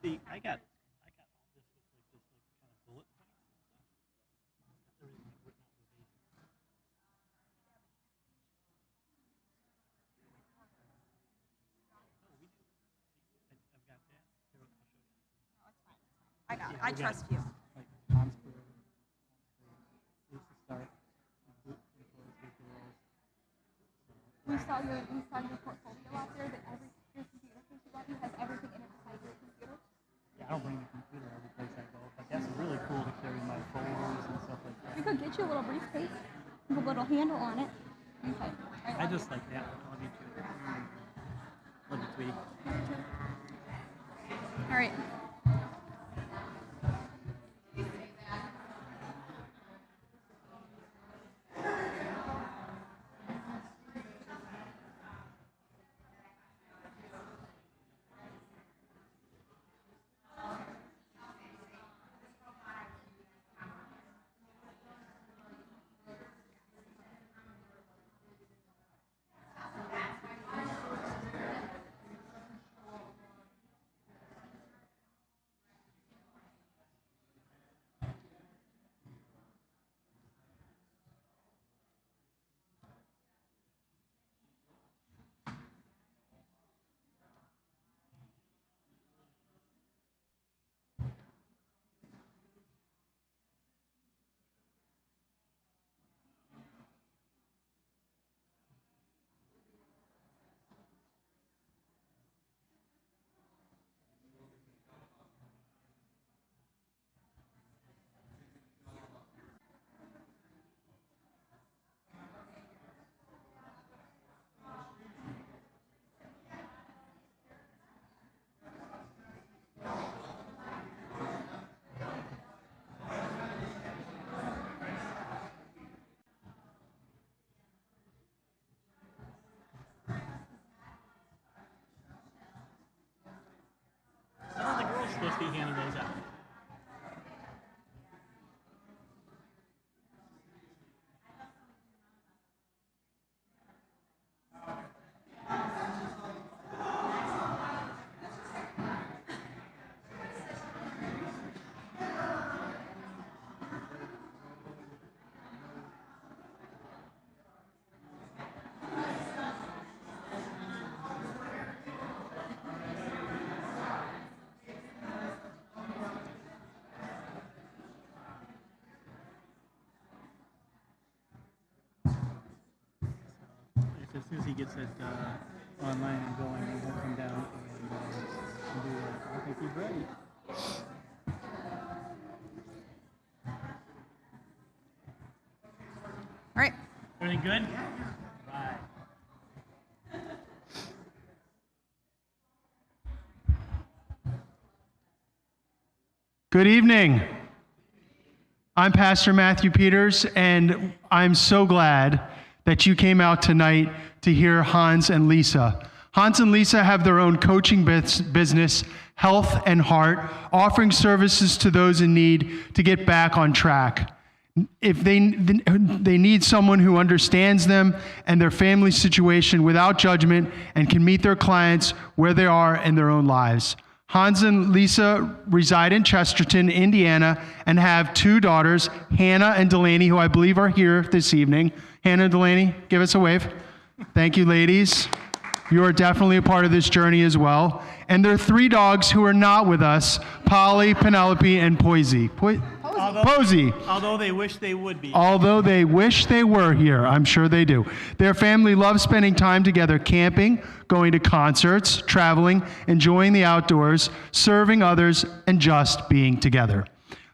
See, I got all this with kind of bullet points and stuff. Everything written out verbatim. Oh, we do. See, I've got that. Here, I'll show you. No, it's fine. I got it. I trust you. Like Hans Berg, Lisa Stark, Good Employees, Good Girls. We saw your portfolio out there that your computer case you got you has everything in it besides your computer. Yeah, I don't bring the computer every place I go, but that's really cool to carry my folders and stuff like that. We could get you a little briefcase with a little handle on it. Okay. I just like that. I love you too. Love you, sweetie. All right. Some of the girls supposed to be handing those out. As soon as he gets it online and going, he'll come down and do that. I think he's ready. All right. Everything good? Right. Good evening. I'm Pastor Matthew Peters, and I'm so glad that you came out tonight to hear Hans and Lisa. Hans and Lisa have their own coaching business, Health and Heart, offering services to those in need to get back on track. If they need someone who understands them and their family situation without judgment and can meet their clients where they are in their own lives. Hans and Lisa reside in Chesterton, Indiana, and have two daughters, Hannah and Delaney, who I believe are here this evening. Hannah and Delaney, give us a wave. Thank you, ladies. You are definitely a part of this journey as well. And there are three dogs who are not with us, Polly, Penelope, and Posey. Posey. Although they wish they would be. Although they wish they were here, I'm sure they do. Their family loves spending time together, camping, going to concerts, traveling, enjoying the outdoors, serving others, and just being together.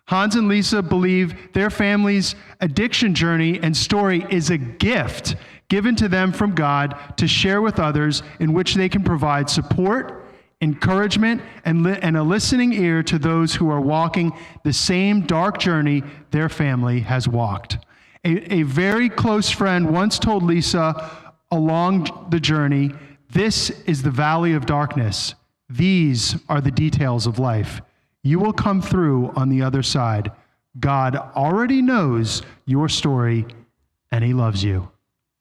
Hans and Lisa believe their family's addiction journey and story is a gift given to them from God to share with others, in which they can provide support, encouragement, and a listening ear to those who are walking the same dark journey their family has walked. A very close friend once told Lisa along the journey, "This is the valley of darkness. These are the details of life. You will come through on the other side. God already knows your story, and he loves you."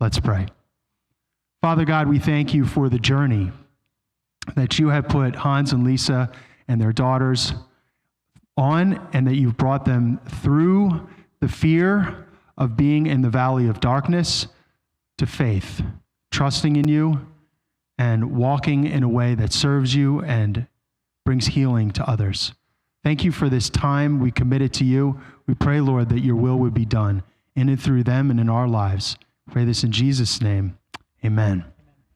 Let's pray. Father God, we thank you for the journey that you have put Hans and Lisa and their daughters on, and that you've brought them through the fear of being in the valley of darkness to faith, trusting in you and walking in a way that serves you and brings healing to others. Thank you for this time we committed to you. We pray, Lord, that your will would be done in and through them and in our lives. Pray this in Jesus' name. Amen.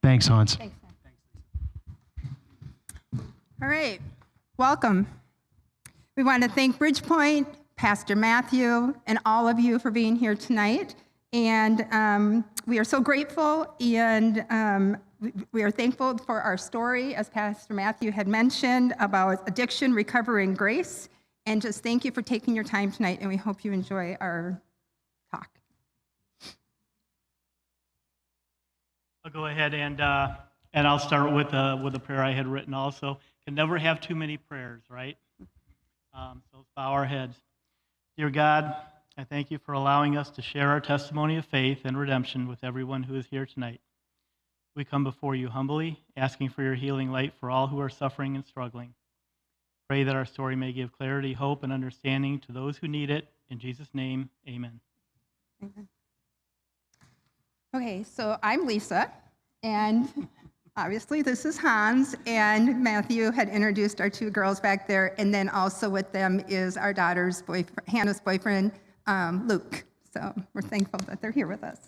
Thanks, Hans. Thanks, Sam. All right, welcome. We want to thank Bridgepoint, Pastor Matthew, and all of you for being here tonight. And we are so grateful, and we are thankful for our story, as Pastor Matthew had mentioned, about addiction, recovery, and grace. And just thank you for taking your time tonight, and we hope you enjoy our talk. I'll go ahead and I'll start with a prayer I had written also. Can never have too many prayers, right? So let's bow our heads. Dear God, I thank you for allowing us to share our testimony of faith and redemption with everyone who is here tonight. We come before you humbly, asking for your healing light for all who are suffering and struggling. Pray that our story may give clarity, hope, and understanding to those who need it. In Jesus' name, amen. Amen. Okay, so I'm Lisa, and obviously this is Hans, and Matthew had introduced our two girls back there, and then also with them is our daughter's boyfriend, Hannah's boyfriend, Luke. So we're thankful that they're here with us.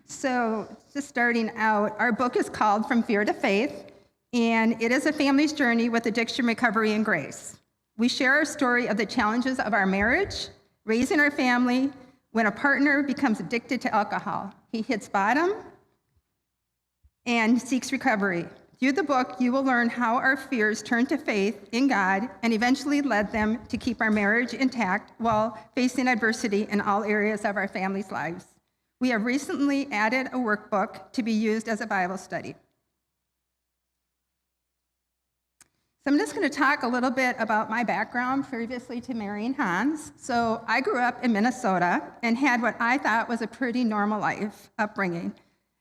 So just starting out, our book is called From Fear to Faith, and it is a family's journey with addiction, recovery, and grace. We share our story of the challenges of our marriage, raising our family, when a partner becomes addicted to alcohol. He hits bottom and seeks recovery. Through the book, you will learn how our fears turned to faith in God and eventually led them to keep our marriage intact while facing adversity in all areas of our family's lives. We have recently added a workbook to be used as a Bible study. So I'm just going to talk a little bit about my background previously to marrying Hans. So I grew up in Minnesota and had what I thought was a pretty normal life upbringing.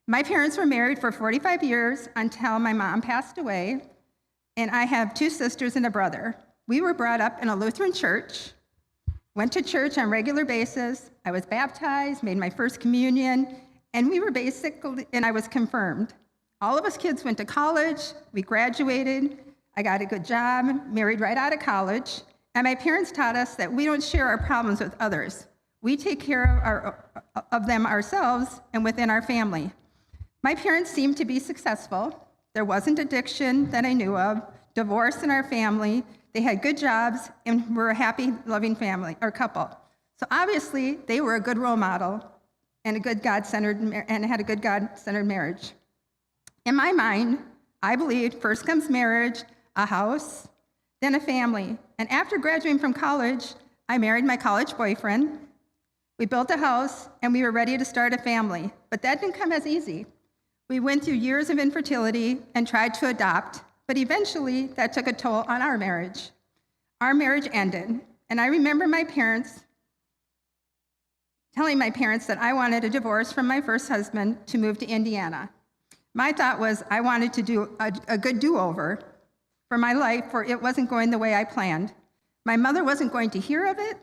My parents were married for 45 years until my mom passed away, and I have two sisters and a brother. We were brought up in a Lutheran church, went to church on a regular basis. I was baptized, made my first communion, and I was confirmed. All of us kids went to college, we graduated, I got a good job, married right out of college, and my parents taught us that we don't share our problems with others. We take care of them ourselves and within our family. My parents seemed to be successful. There wasn't addiction that I knew of, divorce in our family. They had good jobs and were a happy, loving family or couple. So obviously, they were a good role model and had a good God-centered marriage. In my mind, I believed first comes marriage, a house, then a family. And after graduating from college, I married my college boyfriend. We built a house, and we were ready to start a family. But that didn't come as easy. We went through years of infertility and tried to adopt, but eventually that took a toll on our marriage. Our marriage ended, and I remember telling my parents that I wanted a divorce from my first husband to move to Indiana. My thought was I wanted to do a good do-over for my life, for it wasn't going the way I planned. My mother wasn't going to hear of it,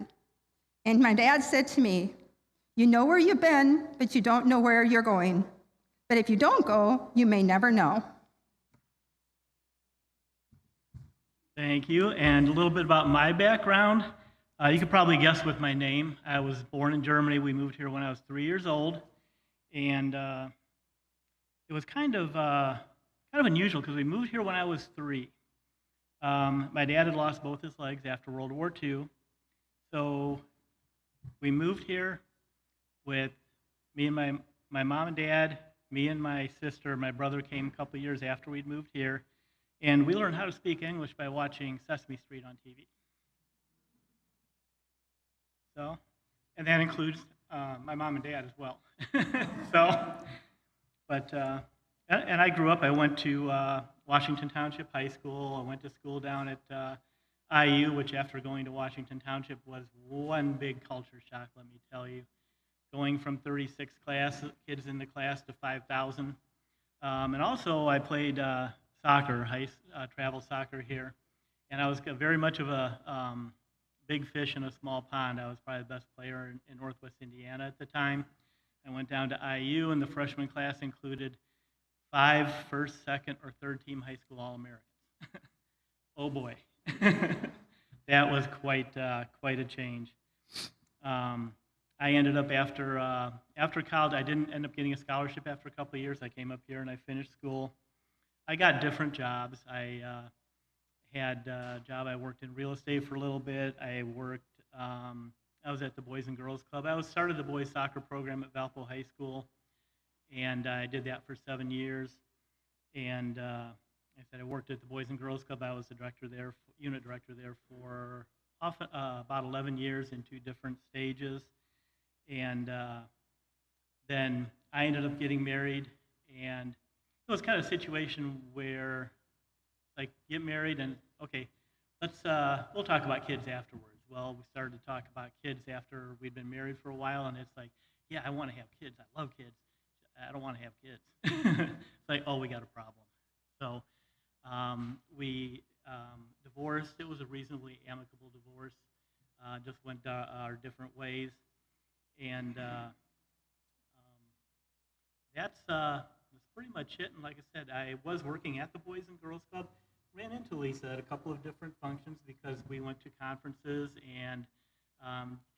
and my dad said to me, "You know where you've been, but you don't know where you're going. But if you don't go, you may never know." Thank you. And a little bit about my background. You could probably guess with my name. I was born in Germany. We moved here when I was 3 years old, and it was kind of unusual because we moved here when I was 3. My dad had lost both his legs after World War II, so we moved here with me and my mom and dad, me and my sister. My brother came a couple of years after we'd moved here, and we learned how to speak English by watching Sesame Street on TV. So, and that includes my mom and dad as well. And I grew up, I went to Washington Township High School. I went to school down at IU, which after going to Washington Township was one big culture shock, let me tell you. Going from 36 kids in the class to 5,000. And also I played soccer, travel soccer here. And I was very much of a big fish in a small pond. I was probably the best player in Northwest Indiana at the time. I went down to IU, and the freshman class included 5 first, second, or third team high school All-Americans. Oh boy, that was quite a change. I ended up after college. I didn't end up getting a scholarship after a couple of years. I came up here and I finished school. I got different jobs. I had a job. I worked in real estate for a little bit. I was at the Boys and Girls Club. I started the boys soccer program at Valpo High School, and I did that for 7 years. And I said I worked at the Boys and Girls Club. I was the director there, unit director there for about 11 years in 2 different stages. And then I ended up getting married, and it was kind of a situation where, like, get married and, okay, we'll talk about kids afterwards. Well, we started to talk about kids after we'd been married for a while, and it's like, yeah, I want to have kids. I love kids. I don't want to have kids. It's like, oh, we got a problem. So we divorced. It was a reasonably amicable divorce. Just went our different ways. And that's pretty much it. And like I said, I was working at the Boys and Girls Club. Ran into Lisa at a couple of different functions because we went to conferences and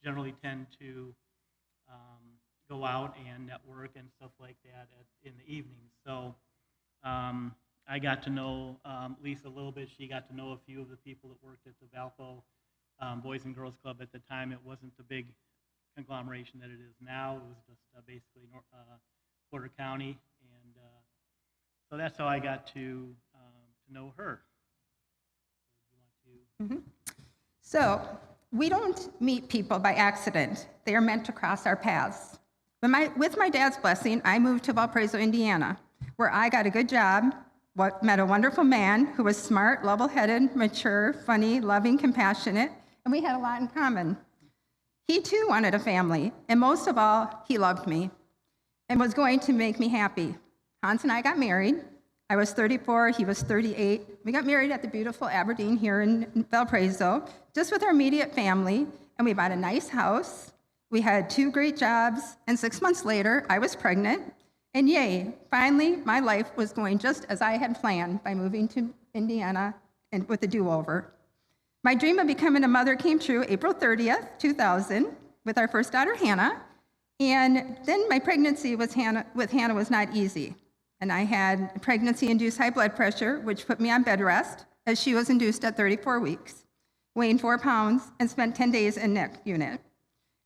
generally tend to go out and network and stuff like that in the evenings. So I got to know Lisa a little bit. She got to know a few of the people that worked at the Valpo Boys and Girls Club. At the time, it wasn't the big conglomeration that it is now. It was just basically Porter County, and so that's how I got to know her. So we don't meet people by accident. They are meant to cross our paths. With my dad's blessing, I moved to Valparaiso, Indiana, where I got a good job, met a wonderful man who was smart, level-headed, mature, funny, loving, compassionate, and we had a lot in common. He too wanted a family, and most of all, he loved me and was going to make me happy. Hans and I got married. I was 34, he was 38. We got married at the beautiful Aberdeen here in Valparaiso, just with our immediate family, and we bought a nice house. We had 2 great jobs, and 6 months later, I was pregnant, and yay, finally, my life was going just as I had planned by moving to Indiana and with a do-over. My dream of becoming a mother came true April 30th, 2000, with our first daughter, Hannah, and then my pregnancy with Hannah was not easy. And I had pregnancy-induced high blood pressure, which put me on bed rest, as she was induced at 34 weeks, weighing 4 pounds, and spent 10 days in NICU unit.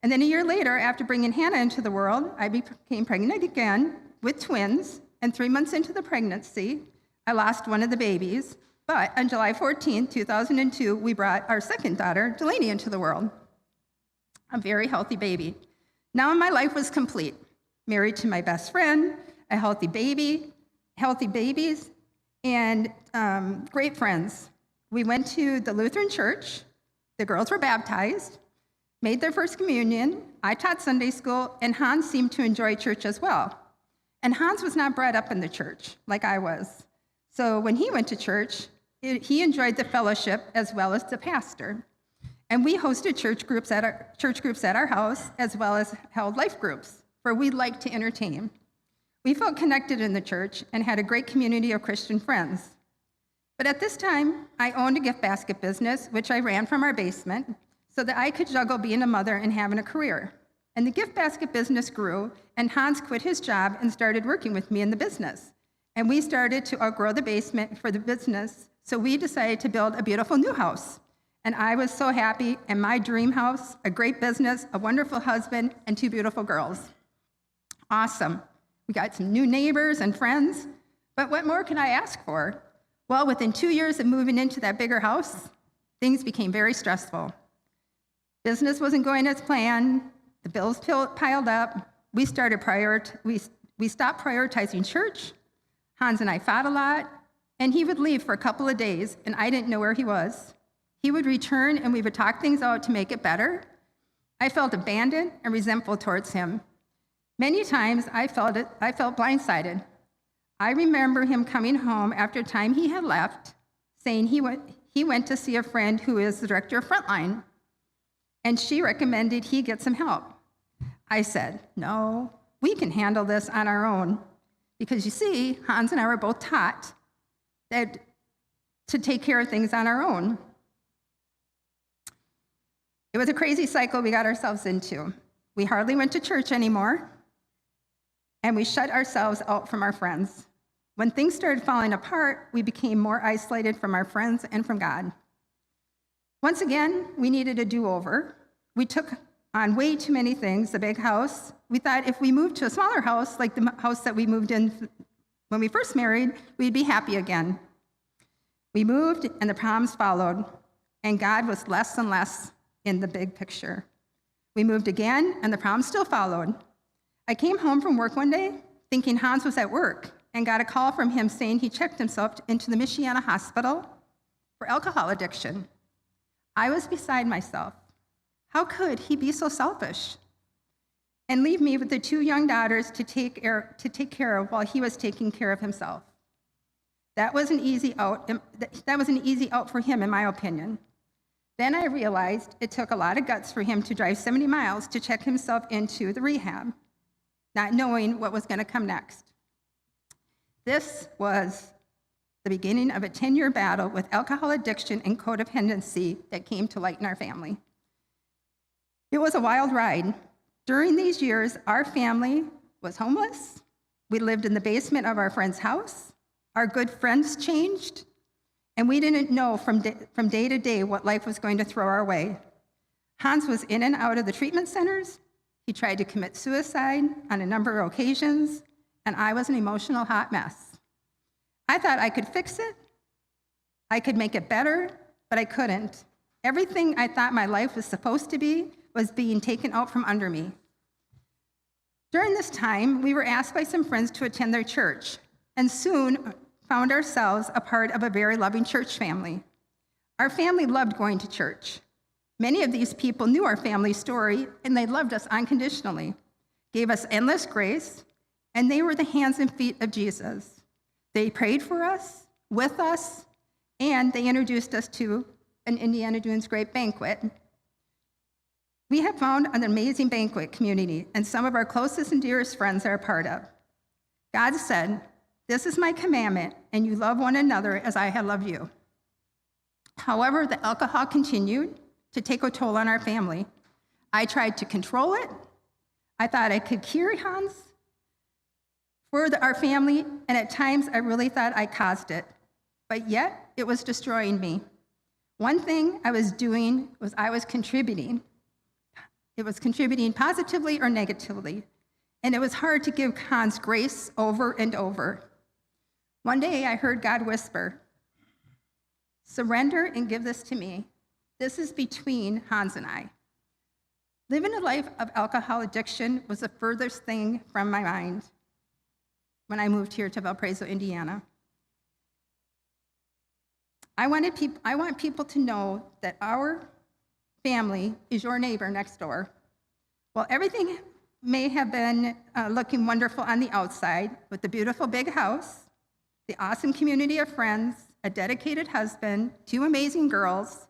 And then a year later, after bringing Hannah into the world, I became pregnant again with twins, and 3 months into the pregnancy, I lost one of the babies. But on July 14, 2002, we brought our second daughter, Delaney, into the world, a very healthy baby. Now my life was complete, married to my best friend, a healthy babies, and great friends. We went to the Lutheran church. The girls were baptized, made their first communion. I taught Sunday school, and Hans seemed to enjoy church as well. And Hans was not brought up in the church like I was. So when he went to church, he enjoyed the fellowship as well as the pastor. And we hosted church groups at our house, as well as held life groups, where we liked to entertain. We felt connected in the church and had a great community of Christian friends. But at this time, I owned a gift basket business, which I ran from our basement, so that I could juggle being a mother and having a career. And the gift basket business grew, and Hans quit his job and started working with me in the business. And we started to outgrow the basement for the business, so we decided to build a beautiful new house. And I was so happy, and my dream house, a great business, a wonderful husband, and 2 beautiful girls. Awesome. We got some new neighbors and friends, but what more can I ask for? Well, within 2 years of moving into that bigger house, things became very stressful. Business wasn't going as planned, the bills piled up, we stopped prioritizing church, Hans and I fought a lot, and he would leave for a couple of days, and I didn't know where he was. He would return, and we would talk things out to make it better. I felt abandoned and resentful towards him. Many times I felt blindsided. I remember him coming home after a time he had left, saying he went to see a friend who is the director of Frontline, and she recommended he get some help. I said, no, we can handle this on our own. Because you see, Hans and I were both taught that to take care of things on our own. It was a crazy cycle we got ourselves into. We hardly went to church anymore, and we shut ourselves out from our friends. When things started falling apart, we became more isolated from our friends and from God. Once again, we needed a do-over. We took on way too many things, the big house. We thought if we moved to a smaller house, like the house that we moved in when we first married, we'd be happy again. We moved, and the problems followed, and God was less and less in the big picture. We moved again, and the problems still followed. I came home from work one day thinking Hans was at work and got a call from him saying he checked himself into the Michiana hospital for alcohol addiction. I was beside myself. How could he be so selfish and leave me with the 2 young daughters to take care of while he was taking care of himself? That was an easy out. That was an easy out for him, in my opinion. Then I realized it took a lot of guts for him to drive 70 miles to check himself into the rehab, not knowing what was going to come next. This was the beginning of a 10-year battle with alcohol addiction and codependency that came to light in our family. It was a wild ride. During these years, our family was homeless. We lived in the basement of our friend's house. Our good friends changed, and we didn't know from day to day what life was going to throw our way. Hans was in and out of the treatment centers. He tried to commit suicide on a number of occasions, and I was an emotional hot mess. I thought I could fix it. I could make it better, but I couldn't. Everything I thought my life was supposed to be was being taken out from under me. During this time, we were asked by some friends to attend their church, and soon found ourselves a part of a very loving church family. Our family loved going to church. Many of these people knew our family story, and they loved us unconditionally, gave us endless grace, and they were the hands and feet of Jesus. They prayed for us, with us, and they introduced us to an Indiana Dunes Grape Banquet. We have found an amazing banquet community, and some of our closest and dearest friends are a part of. God said, "This is my commandment, and you love one another as I have loved you." However, the alcohol continued to take a toll on our family. I tried to control it. I thought I could cure Hans for our family, and at times I really thought I caused it, but yet it was destroying me. One thing I was doing was I was contributing. It was contributing positively or negatively, and it was hard to give Hans grace over and over. One day I heard God whisper, "Surrender and give this to me. This is between Hans and I." Living a life of alcohol addiction was the furthest thing from my mind when I moved here to Valparaiso, Indiana. I want people to know that our family is your neighbor next door. While everything may have been looking wonderful on the outside, with the beautiful big house, the awesome community of friends, a dedicated husband, 2 amazing girls,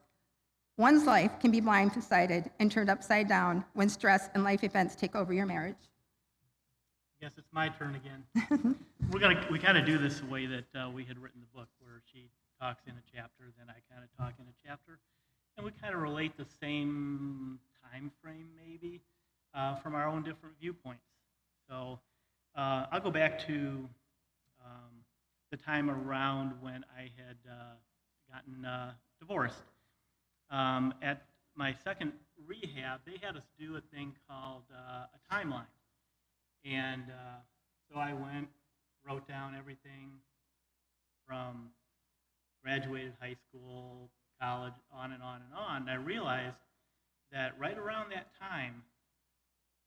one's life can be blindsided and turned upside down when stress and life events take over your marriage. Yes, it's my turn again. We kind of do this the way that we had written the book, where she talks in a chapter, then I kind of talk in a chapter, and we kind of relate the same time frame maybe from our own different viewpoints. So I'll go back to the time around when I had gotten divorced. At my second rehab, they had us do a thing called a timeline. And so I went, wrote down everything from graduated high school, college, on and on and on. And I realized that right around that time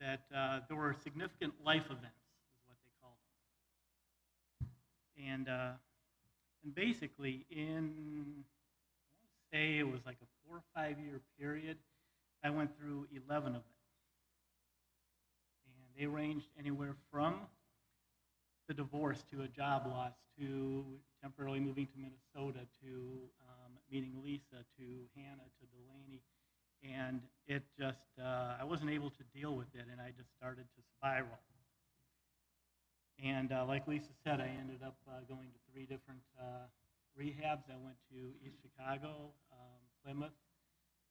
that there were significant life events, is what they called them. And basically in, I want to say it was like a 4 or 5 year period, I went through 11 of them. And they ranged anywhere from the to divorce, to a job loss, to temporarily moving to Minnesota, to meeting Lisa, to Hannah, to Delaney. And it just, I wasn't able to deal with it, and I just started to spiral. And like Lisa said, I ended up going to 3 different rehabs. I went to East Chicago, Plymouth,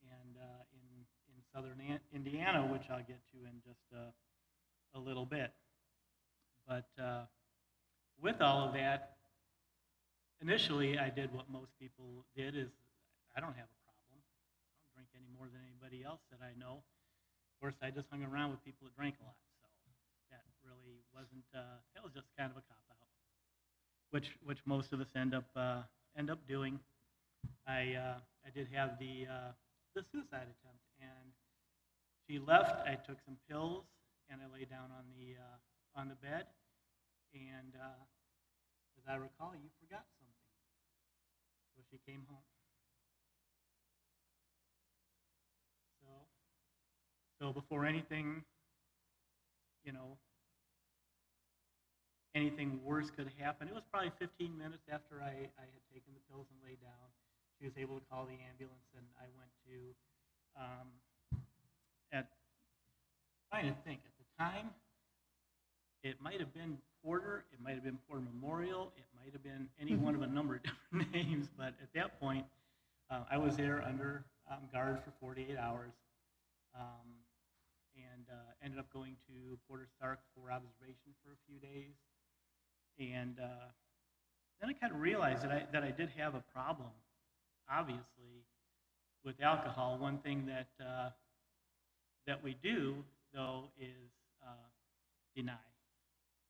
and in southern Indiana, which I'll get to in just a little bit. But with all of that, initially I did what most people did is, I don't have a problem. I don't drink any more than anybody else that I know. Of course, I just hung around with people that drank a lot, so that really wasn't, that was just kind of a cop-out, which most of us end up doing. I did have the suicide attempt, and she left. I took some pills, and I lay down on the bed, and as I recall, you forgot something. So she came home. So before anything, anything worse could happen, it was probably 15 minutes after I had taken the pills and laid down. She was able to call the ambulance, and I went to, trying to think, at the time, it might have been Porter, it might have been Porter Memorial, it might have been any one of a number of different names, but at that point, I was there under guard for 48 hours, and ended up going to Porter Stark for observation for a few days, and then I kind of realized that I did have a problem, obviously, with alcohol. One thing that we do, though, is deny.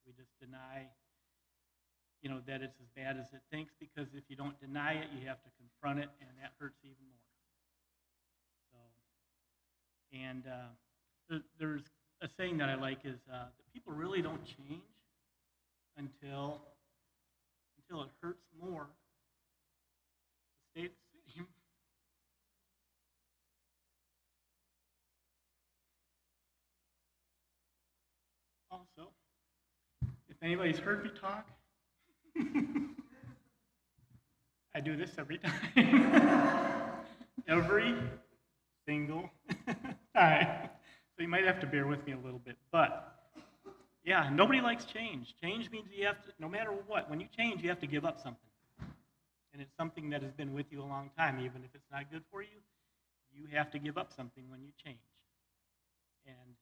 We just deny, that it's as bad as it thinks, because if you don't deny it, you have to confront it, and that hurts even more. So, and there's a saying that I like is that people really don't change until it hurts more to stay the same. Also, if anybody's heard me talk, I do this every time. Every single time. So you might have to bear with me a little bit. But, yeah, nobody likes change. Change means you have to, no matter what, when you change, you have to give up something. And it's something that has been with you a long time. Even if it's not good for you, you have to give up something when you change. And,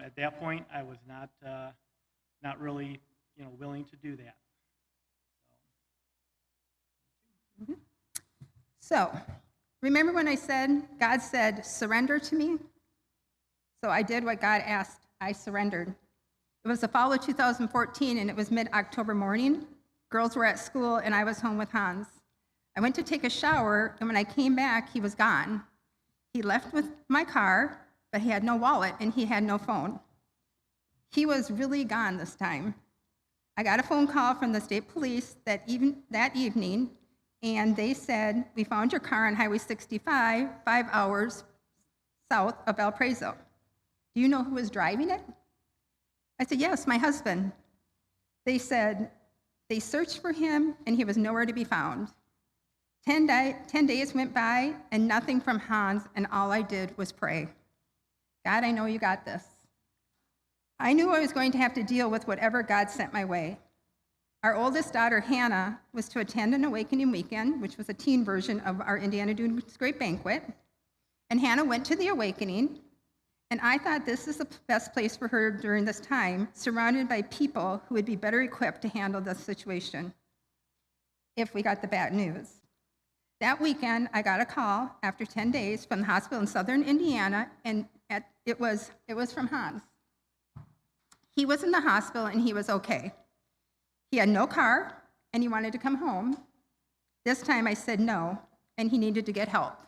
at that point, I was not really, willing to do that. So, remember when I said, God said, surrender to me? So I did what God asked. I surrendered. It was the fall of 2014, and it was mid-October morning. Girls were at school, and I was home with Hans. I went to take a shower, and when I came back, he was gone. He left with my car, but he had no wallet, and he had no phone. He was really gone this time. I got a phone call from the state police that evening, and they said, we found your car on Highway 65, 5 hours south of Valparaiso. Do you know who was driving it? I said, yes, my husband. They said they searched for him, and he was nowhere to be found. 10 days went by, and nothing from Hans, and all I did was pray. God, I know you got this. I knew I was going to have to deal with whatever God sent my way. Our oldest daughter, Hannah, was to attend an Awakening Weekend, which was a teen version of our Indiana Dunes Great Banquet. And Hannah went to the Awakening, and I thought this is the best place for her during this time, surrounded by people who would be better equipped to handle this situation if we got the bad news. That weekend, I got a call after 10 days from the hospital in southern Indiana, and it was from Hans. He was in the hospital, and he was okay. He had no car, and he wanted to come home. This time I said no, and he needed to get help.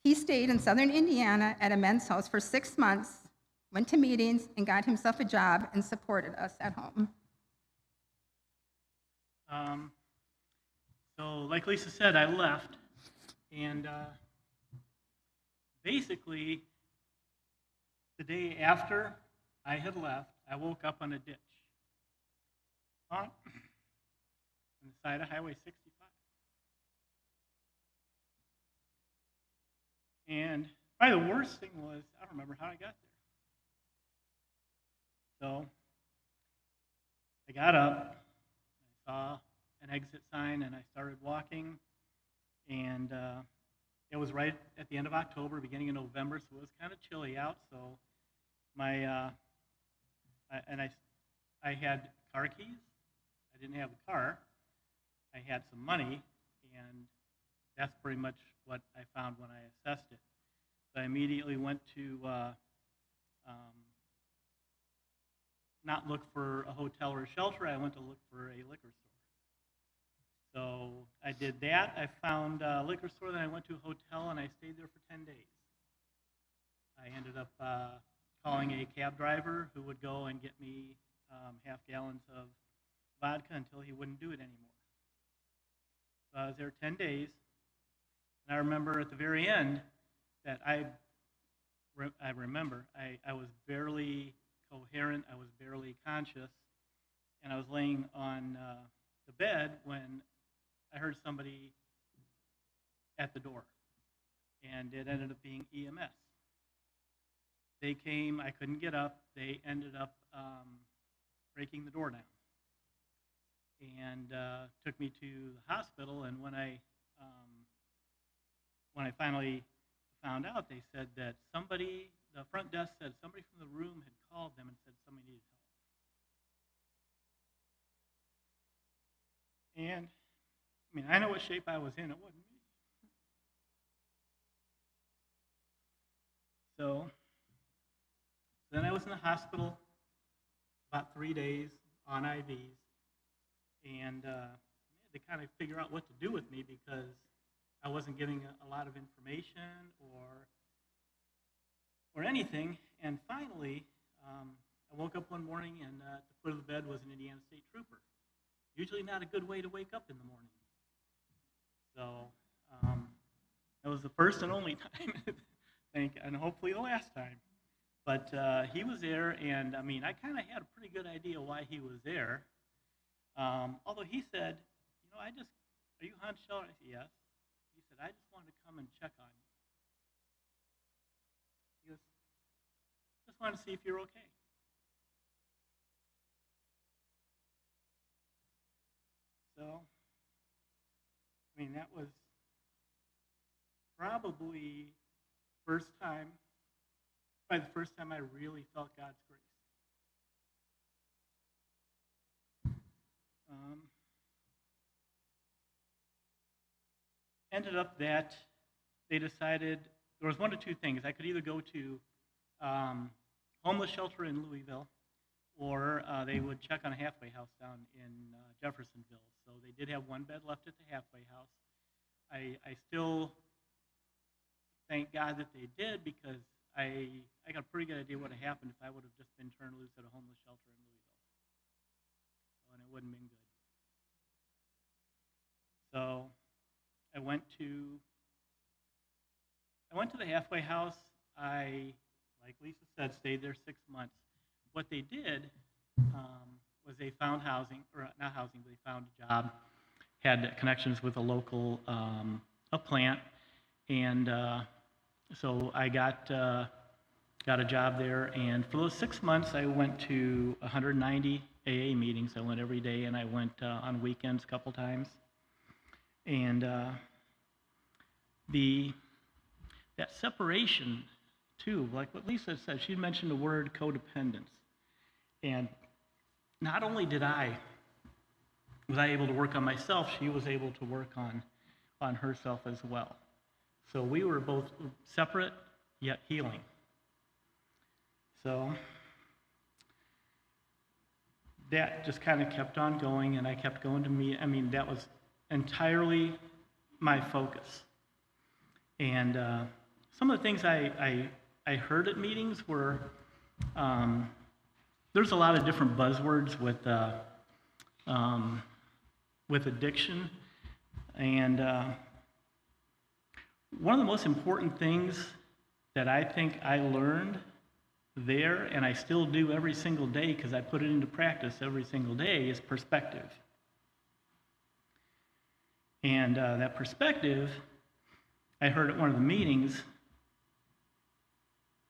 He stayed in southern Indiana at a men's house for 6 months, went to meetings, and got himself a job and supported us at home. So like Lisa said, I left, and basically the day after I had left, I woke up on a ditch. on the side of Highway 65. And probably the worst thing was, I don't remember how I got there. So I got up, I saw an exit sign, and I started walking. And it was right at the end of October, beginning of November, so it was kind of chilly out. So I had car keys. I didn't have a car. I had some money, and that's pretty much what I found when I assessed it. So I immediately went to not look for a hotel or a shelter. I went to look for a liquor store. So I did that. I found a liquor store, then I went to a hotel, and I stayed there for 10 days. I ended up calling a cab driver who would go and get me half gallons of vodka until he wouldn't do it anymore. So I was there 10 days, and I remember at the very end that I was barely coherent, I was barely conscious, and I was laying on the bed when I heard somebody at the door, and it ended up being EMS. They came, I couldn't get up, they ended up breaking the door down and took me to the hospital, and when I finally found out, they said that the front desk said somebody from the room had called them and said somebody needed help. And I mean, I know what shape I was in, it wasn't me. So then I was in the hospital about 3 days on IVs, and I had to kind of figure out what to do with me because I wasn't giving a lot of information or anything. And finally, I woke up one morning, and at the foot of the bed was an Indiana State Trooper. Usually not a good way to wake up in the morning. So that was the first and only time, and hopefully the last time. But he was there, and I mean, I kind of had a pretty good idea why he was there. Although he said, are you Hans Scheller? I said, yes. He said, I just wanted to come and check on you. He goes, just wanted to see if you're okay. So, I mean, that was probably the first time I really felt God's grace. Ended up that they decided there was one of two things. I could either go to homeless shelter in Louisville, or they would check on a halfway house down in Jeffersonville. So they did have one bed left at the halfway house. I still thank God that they did, because I got a pretty good idea what would have happened if I would have just been turned loose at a homeless shelter in Louisville. So, and it wouldn't have been good. So I went to the halfway house. I, like Lisa said, stayed there 6 months. What they did was they found housing, or not housing, but they found a job, had connections with a local a plant, and so I got a job there. And for those 6 months, I went to 190 AA meetings. I went every day, and I went on weekends a couple times. And that separation, too, like what Lisa said, she mentioned the word codependence. And not only was I able to work on myself, she was able to work on herself as well. So we were both separate, yet healing. So that just kind of kept on going, and I kept going to meet. I mean, that was entirely my focus. And some of the things I heard at meetings were, there's a lot of different buzzwords with addiction. And one of the most important things that I think I learned there, and I still do every single day because I put it into practice every single day, is perspective. And that perspective, I heard at one of the meetings,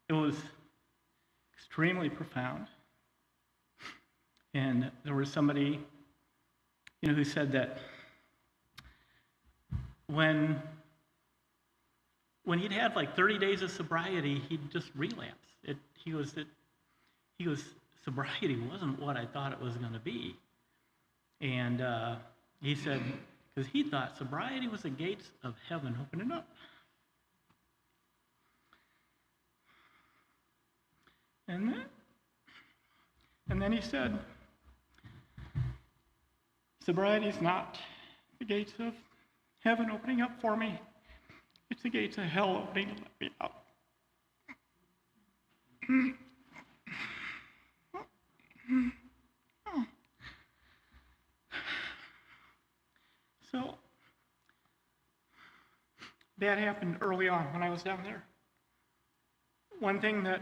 it was extremely profound. And there was somebody, who said that when he'd had like 30 days of sobriety, he'd just relapse. Sobriety wasn't what I thought it was going to be. And he said, because he thought sobriety was the gates of heaven opening up. And then he said, sobriety is not the gates of heaven opening up for me. It's the gates of hell opening to let me out. So that happened early on when I was down there. One thing that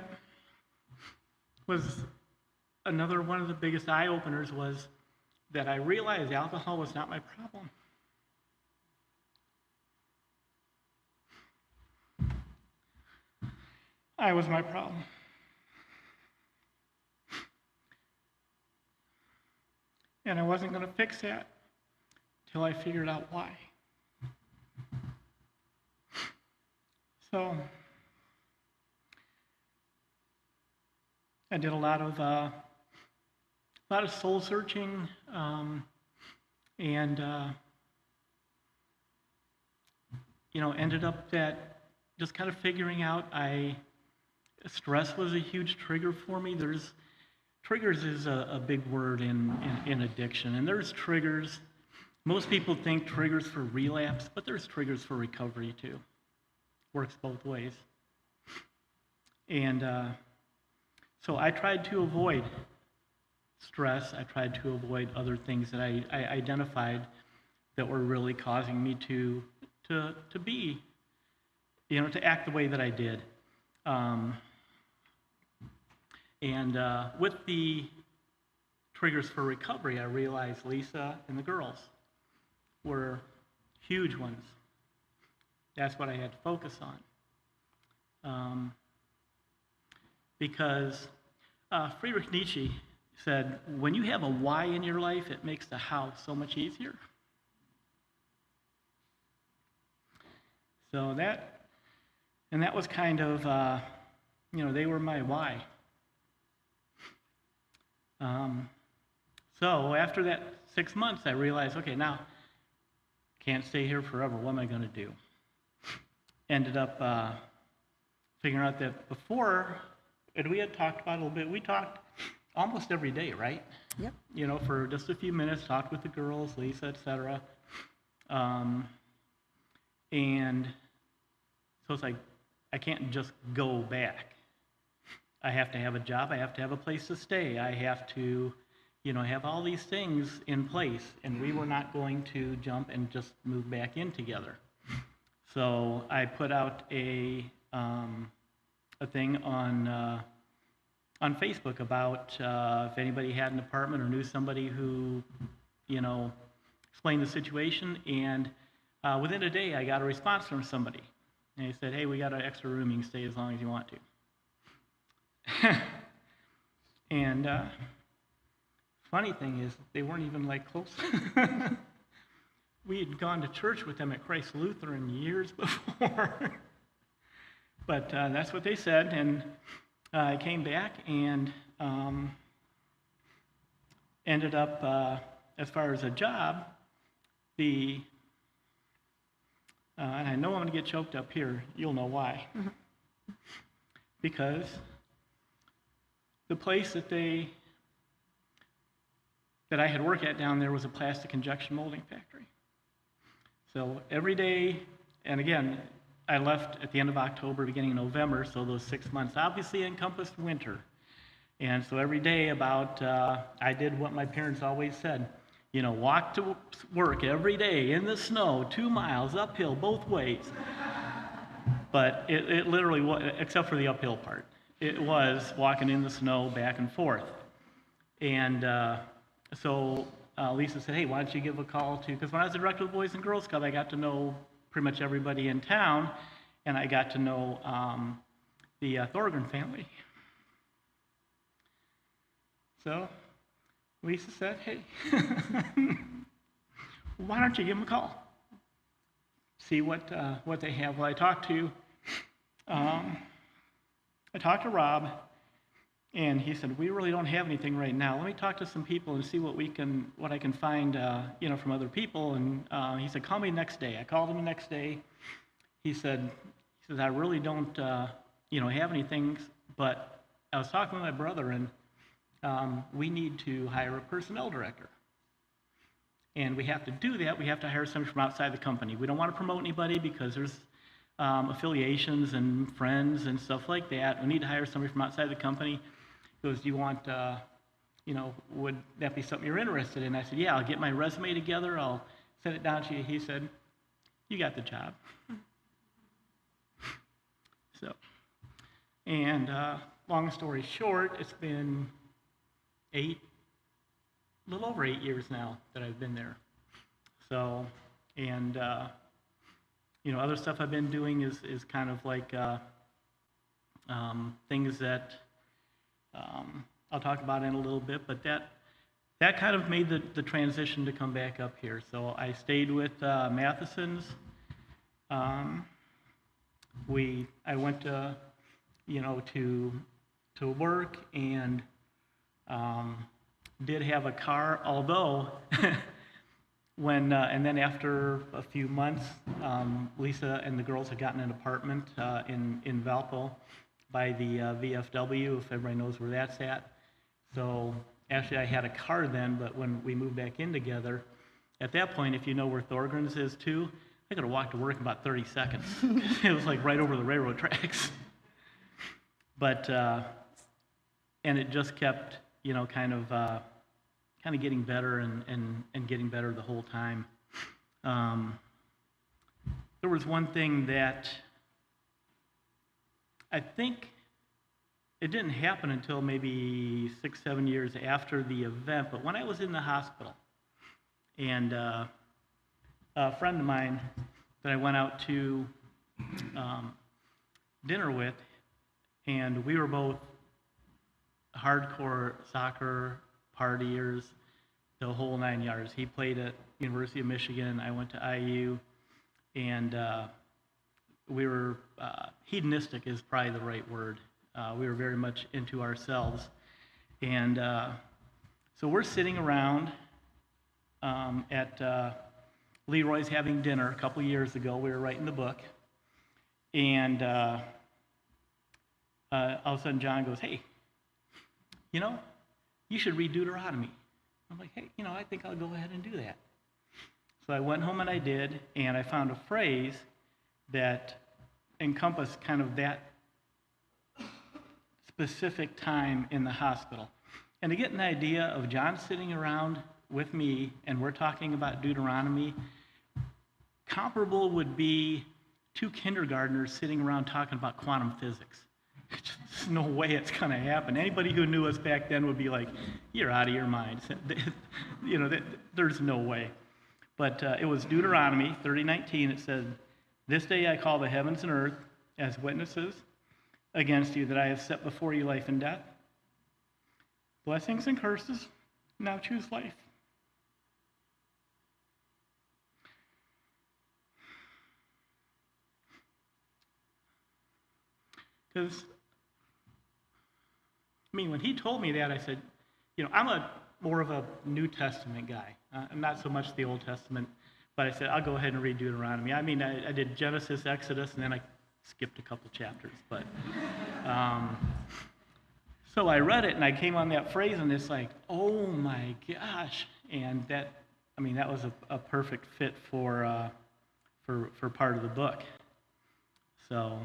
was another one of the biggest eye-openers was that I realized alcohol was not my problem. I was my problem. And I wasn't going to fix that till I figured out why. So I did a lot of soul searching, and ended up that just kind of figuring out stress was a huge trigger for me. Triggers is a big word in addiction, and there's triggers. Most people think triggers for relapse, but there's triggers for recovery too. Works both ways. And so I tried to avoid stress. I tried to avoid other things that I identified that were really causing me to be, to act the way that I did. With the triggers for recovery, I realized Lisa and the girls were huge ones. That's what I had to focus on. Because Friedrich Nietzsche said, when you have a why in your life, it makes the how so much easier. So that was kind of, they were my why. So after that 6 months, I realized, okay, now, can't stay here forever. What am I going to do? Ended up figuring out that before, and we had talked about it a little bit, we talked almost every day, right? Yep. For just a few minutes, talked with the girls, Lisa, etc. And so it's like, I can't just go back. I have to have a job, I have to have a place to stay, I have to, have all these things in place, and we were not going to jump and just move back in together. So I put out a thing on Facebook about if anybody had an apartment or knew somebody who, explained the situation, and within a day I got a response from somebody. And he said, hey, we got an extra room, you can stay as long as you want to. And funny thing is, they weren't even close. We had gone to church with them at Christ Lutheran years before. But that's what they said, and I came back and ended up, as far as a job, and I know I'm going to get choked up here. You'll know why. Because the place that I had worked at down there was a plastic injection molding factory. So every day, and again, I left at the end of October, beginning of November, so those 6 months obviously encompassed winter. And so every day I did what my parents always said, walk to work every day in the snow, 2 miles uphill both ways. But it literally was, except for the uphill part. it was walking in the snow back and forth. And so Lisa said, hey, why don't you give a call to, because when I was the director of the Boys and Girls Club, I got to know pretty much everybody in town, and I got to know the Thorgren family. So Lisa said, hey, why don't you give them a call? See what they have. Well, I talked to Rob, and he said, we really don't have anything right now. Let me talk to some people and see what I can find, from other people. And he said, call me next day. I called him the next day. He says, I really don't, have anything, but I was talking with my brother, and we need to hire a personnel director. And we have to do that. We have to hire somebody from outside the company. We don't want to promote anybody because there's affiliations and friends and stuff like that. We need to hire somebody from outside the company. He goes, do you want, would that be something you're interested in? I said, yeah, I'll get my resume together. I'll send it down to you. He said, you got the job. So, and long story short, it's been a little over 8 years now that I've been there. So, and other stuff I've been doing is kind of like things that I'll talk about in a little bit, but that kind of made the transition to come back up here. So I stayed with Matheson's. I went to work and did have a car, although and then after a few months, Lisa and the girls had gotten an apartment in Valpo by the VFW, if everybody knows where that's at. So actually I had a car then, but when we moved back in together, at that point, if you know where Thorgren's is too, I could have walked to work in about 30 seconds. It was like right over the railroad tracks. But, and it just kept, kind of getting better and getting better the whole time. There was one thing that I think it didn't happen until maybe 6-7 years after the event, but when I was in the hospital, and a friend of mine that I went out to dinner with, and we were both hardcore soccer partiers, the whole 9 yards. He played at University of Michigan. I went to IU, and we were hedonistic is probably the right word. We were very much into ourselves, and so we're sitting around at Leroy's having dinner a couple years ago. We were writing the book, and all of a sudden John goes, hey, you should read Deuteronomy. I'm like, hey, I think I'll go ahead and do that. So I went home and I did, and I found a phrase that encompassed kind of that specific time in the hospital. And to get an idea of John sitting around with me and we're talking about Deuteronomy, comparable would be two kindergartners sitting around talking about quantum physics. There's no way it's going to happen. Anybody who knew us back then would be like, you're out of your mind. There's no way. But it was Deuteronomy 30:19. It said, this day I call the heavens and earth as witnesses against you that I have set before you life and death, blessings and curses. Now choose life. Because, when he told me that, I said, I'm more of a New Testament guy. I'm not so much the Old Testament, but I said, I'll go ahead and read Deuteronomy. I did Genesis, Exodus, and then I skipped a couple chapters. But so I read it, and I came on that phrase, and it's like, oh my gosh. And that was a perfect fit for part of the book. So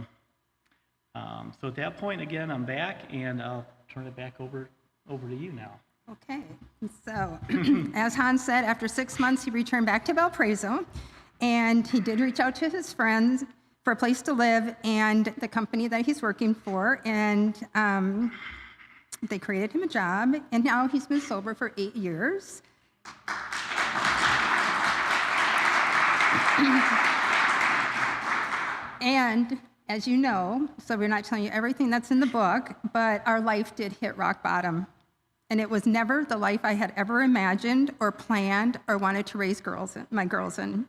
at that point, again, I'm back, and I'll turn it back over to you now. Okay, so as Hans said, after 6 months, he returned back to Valparaiso, and he did reach out to his friends for a place to live and the company that he's working for, and they created him a job, and now he's been sober for 8 years. And as you know, so we're not telling you everything that's in the book, but our life did hit rock bottom. And it was never the life I had ever imagined or planned or wanted to raise my girls in.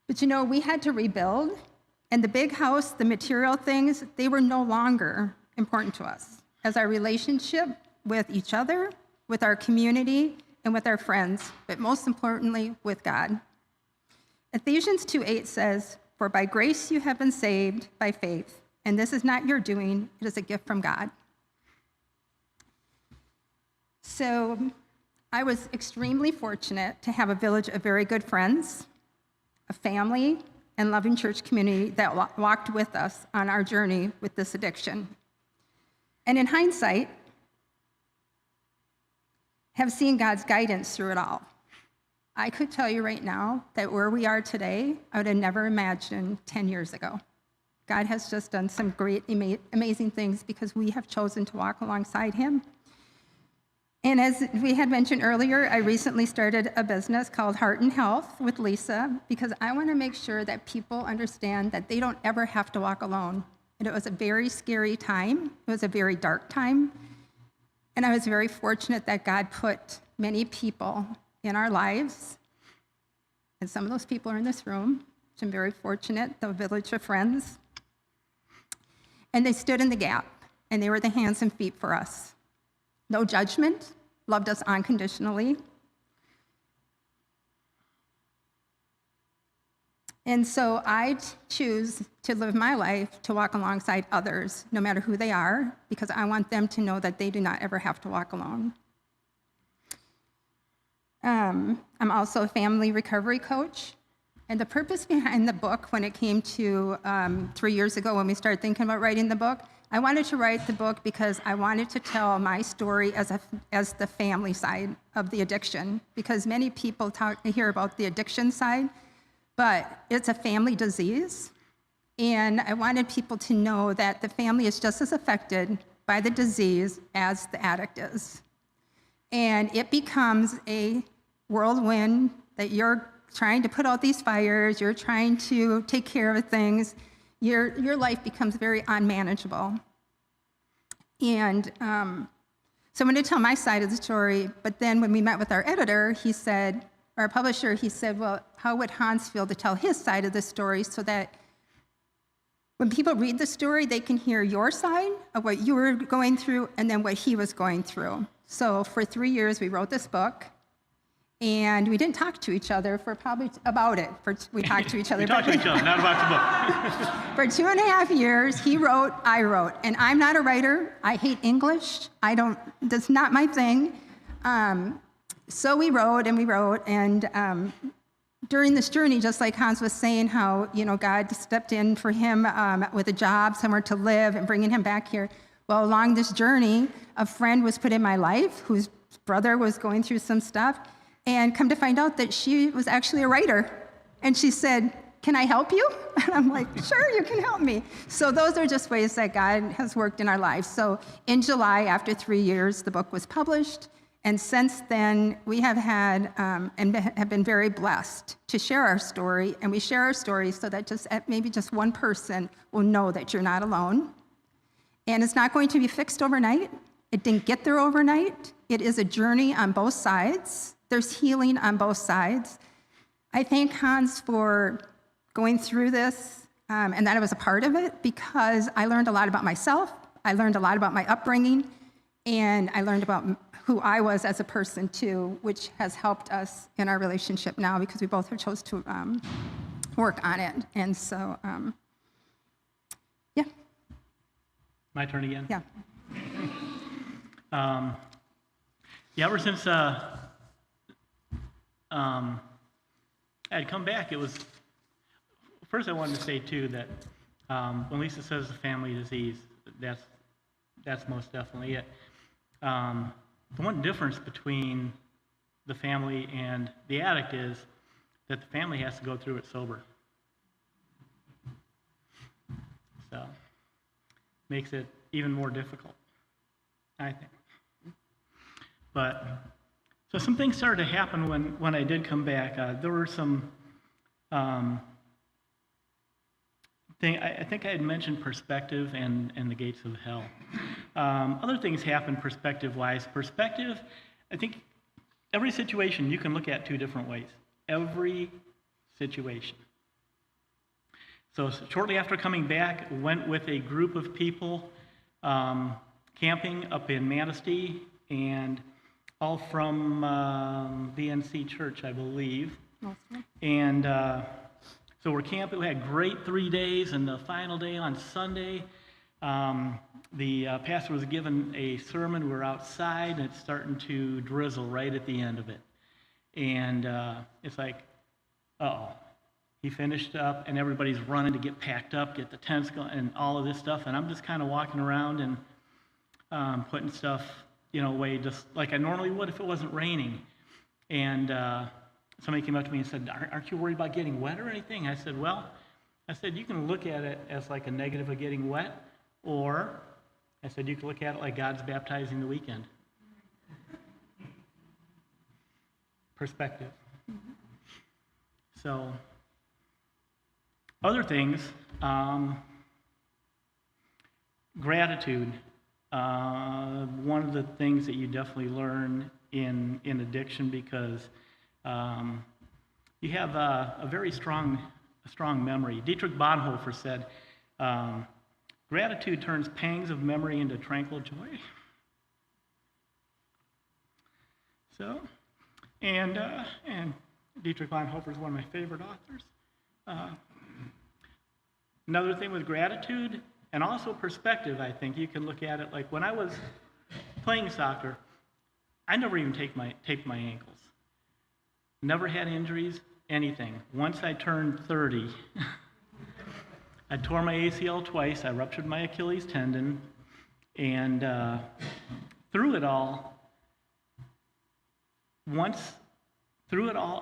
But you know, we had to rebuild, and the big house, the material things, they were no longer important to us as our relationship with each other, with our community, and with our friends, but most importantly, with God. Ephesians 2:8 says, "For by grace you have been saved by faith, and this is not your doing, it is a gift from God." So I was extremely fortunate to have a village of very good friends, a family, and loving church community that walked with us on our journey with this addiction. And in hindsight, have seen God's guidance through it all. I could tell you right now that where we are today, I would have never imagined 10 years ago. God has just done some great, amazing things because we have chosen to walk alongside him. And as we had mentioned earlier, I recently started a business called Heart and Health with Lisa because I want to make sure that people understand that they don't ever have to walk alone. And it was a very scary time. It was a very dark time. And I was very fortunate that God put many people in our lives. And some of those people are in this room. So I'm very fortunate, the village of friends. And they stood in the gap, and they were the hands and feet for us. No judgment, loved us unconditionally. And so I choose to live my life to walk alongside others, no matter who they are, because I want them to know that they do not ever have to walk alone. I'm also a family recovery coach. And the purpose behind the book, when it came to 3 years ago when we started thinking about writing the book, I wanted to write the book because I wanted to tell my story as the family side of the addiction. Because many people hear about the addiction side, but it's a family disease. And I wanted people to know that the family is just as affected by the disease as the addict is. And it becomes a whirlwind that you're trying to put out these fires, you're trying to take care of things, your life becomes very unmanageable. And so I'm going to tell my side of the story, but then when we met with our editor, he said, our publisher, he said, well, how would Hans feel to tell his side of the story so that when people read the story, they can hear your side of what you were going through and then what he was going through. So for 3 years, we wrote this book. And we didn't talk to each other for probably about it. We talked to each other. We talked to each other, not about the book. For 2.5 years, he wrote, I wrote. And I'm not a writer. I hate English. That's not my thing. So we wrote and we wrote. And during this journey, just like Hans was saying, how God stepped in for him with a job, somewhere to live, and bringing him back here. Well, along this journey, a friend was put in my life whose brother was going through some stuff. And come to find out that she was actually a writer. And she said, can I help you? And I'm like, sure, you can help me. So those are just ways that God has worked in our lives. So in July, after 3 years, the book was published. And since then, we have had and have been very blessed to share our story. And we share our story so that maybe just one person will know that you're not alone. And it's not going to be fixed overnight. It didn't get there overnight. It is a journey on both sides. There's healing on both sides. I thank Hans for going through this and that I was a part of it because I learned a lot about myself. I learned a lot about my upbringing, and I learned about who I was as a person too, which has helped us in our relationship now because we both have chose to work on it. And so, yeah. My turn again? Yeah. Ever since I'd come back, it was, first I wanted to say too that when Lisa says the family disease, that's most definitely it. The one difference between the family and the addict is that the family has to go through it sober. makes it even more difficult, I think. But, so some things started to happen when I did come back. There were some I think I had mentioned perspective and the gates of hell. Other things happen perspective-wise. Perspective, I think every situation you can look at two different ways. Every situation. So shortly after coming back, went with a group of people camping up in Manistee, and all from VNC Church, I believe. Mostly. And so we're camping. We had great 3 days, and the final day on Sunday, the pastor was given a sermon. We were outside, and it's starting to drizzle right at the end of it. And it's like, uh-oh. He finished up, and everybody's running to get packed up, get the tents going, and all of this stuff. And I'm just kind of walking around and putting stuff, away just like I normally would if it wasn't raining. And somebody came up to me and said, "Aren't you worried about getting wet or anything?" I said, "Well," I said, "you can look at it as like a negative of getting wet, or," I said, "you can look at it like God's baptizing the weekend." Perspective. So, other things, gratitude. One of the things that you definitely learn in addiction, because you have a very strong memory. Dietrich Bonhoeffer said, "Gratitude turns pangs of memory into tranquil joy." So, and Dietrich Bonhoeffer is one of my favorite authors. Another thing with gratitude, and also perspective, I think you can look at it like when I was playing soccer, I never even taped my ankles. Never had injuries, anything. Once I turned 30, I tore my ACL twice, I ruptured my Achilles tendon, and through it all,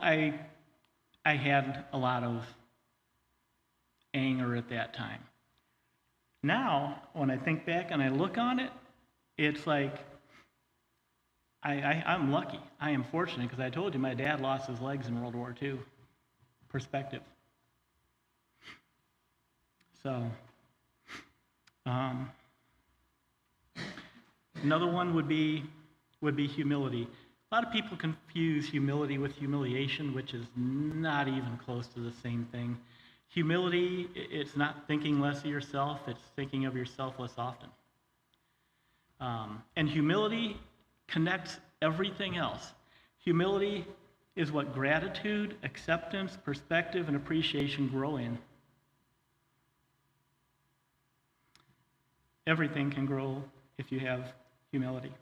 I had a lot of anger at that time. Now, when I think back and I look on it, it's like I'm lucky. I am fortunate, because I told you my dad lost his legs in World War II. Perspective. So, another one would be humility. A lot of people confuse humility with humiliation, which is not even close to the same thing. Humility, it's not thinking less of yourself, it's thinking of yourself less often. And humility connects everything else. Humility is what gratitude, acceptance, perspective, and appreciation grow in. Everything can grow if you have humility.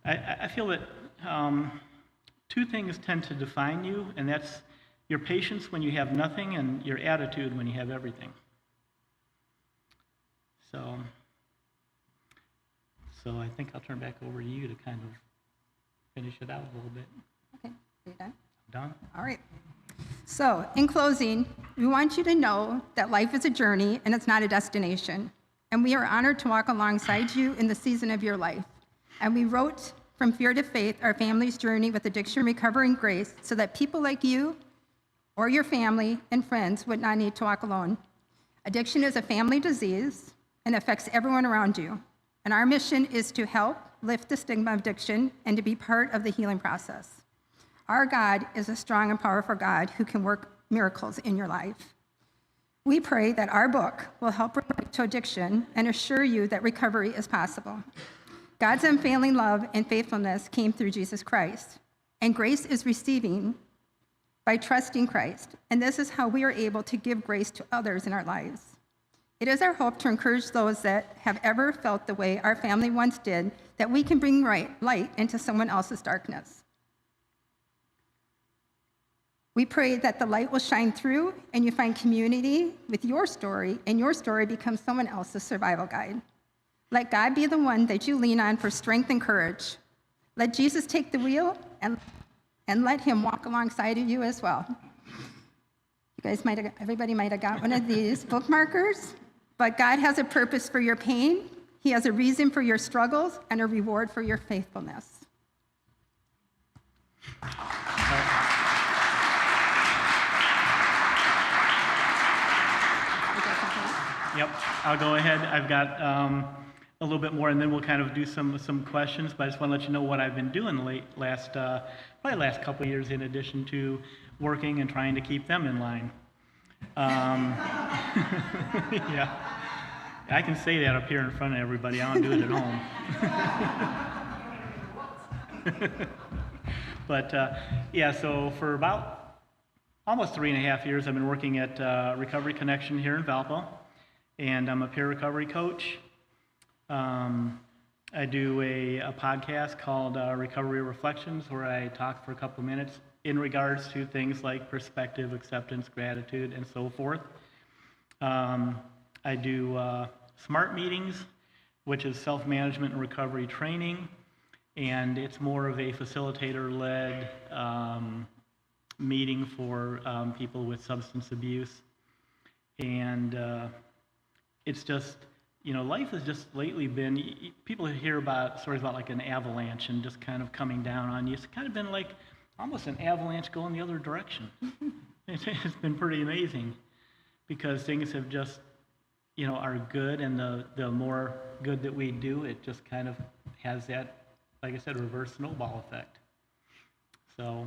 I feel that two things tend to define you, and that's your patience when you have nothing and your attitude when you have everything. So I think I'll turn back over to you to kind of finish it out a little bit. Okay, are you done? I'm done. All right. So, in closing, we want you to know that life is a journey and it's not a destination. And we are honored to walk alongside you in the season of your life. And we wrote From Fear to Faith, our family's journey with addiction, recovery, and grace, so that people like you or your family and friends would not need to walk alone. Addiction is a family disease and affects everyone around you. And our mission is to help lift the stigma of addiction and to be part of the healing process. Our God is a strong and powerful God who can work miracles in your life. We pray that our book will help relate to addiction and assure you that recovery is possible. God's unfailing love and faithfulness came through Jesus Christ, and grace is receiving by trusting Christ, and this is how we are able to give grace to others in our lives. It is our hope to encourage those that have ever felt the way our family once did, that we can bring light into someone else's darkness. We pray that the light will shine through and you find community with your story, and your story becomes someone else's survival guide. Let God be the one that you lean on for strength and courage. Let Jesus take the wheel and let him walk alongside of you as well. Everybody might have got one of these bookmarkers. But God has a purpose for your pain. He has a reason for your struggles and a reward for your faithfulness. Yep, I'll go ahead. I've got a little bit more, and then we'll kind of do some questions. But I just want to let you know what I've been doing probably last couple of years, in addition to working and trying to keep them in line. Yeah, I can say that up here in front of everybody. I don't do it at home. But yeah, so for about almost 3.5 years, I've been working at Recovery Connection here in Valpo, and I'm a peer recovery coach. I do a podcast called Recovery Reflections, where I talk for a couple minutes in regards to things like perspective, acceptance, gratitude, and so forth. I do SMART meetings, which is self-management and recovery training, and it's more of a facilitator-led meeting for people with substance abuse. And it's just, life has just lately been, people hear about stories about like an avalanche and just kind of coming down on you. It's kind of been like almost an avalanche going the other direction. It's been pretty amazing, because things have just, are good, and the more good that we do, it just kind of has that, like I said, reverse snowball effect. So,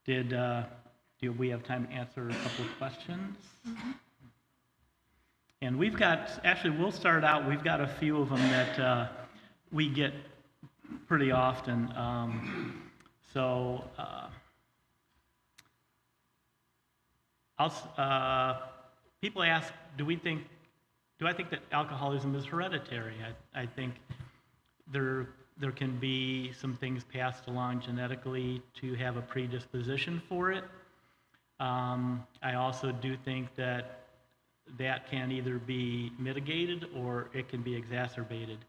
do we have time to answer a couple of questions? Mm-hmm. And we've got, actually, we'll start out, we've got a few of them that we get pretty often. People ask, do I think that alcoholism is hereditary? I think there can be some things passed along genetically to have a predisposition for it. I also do think that can either be mitigated or it can be exacerbated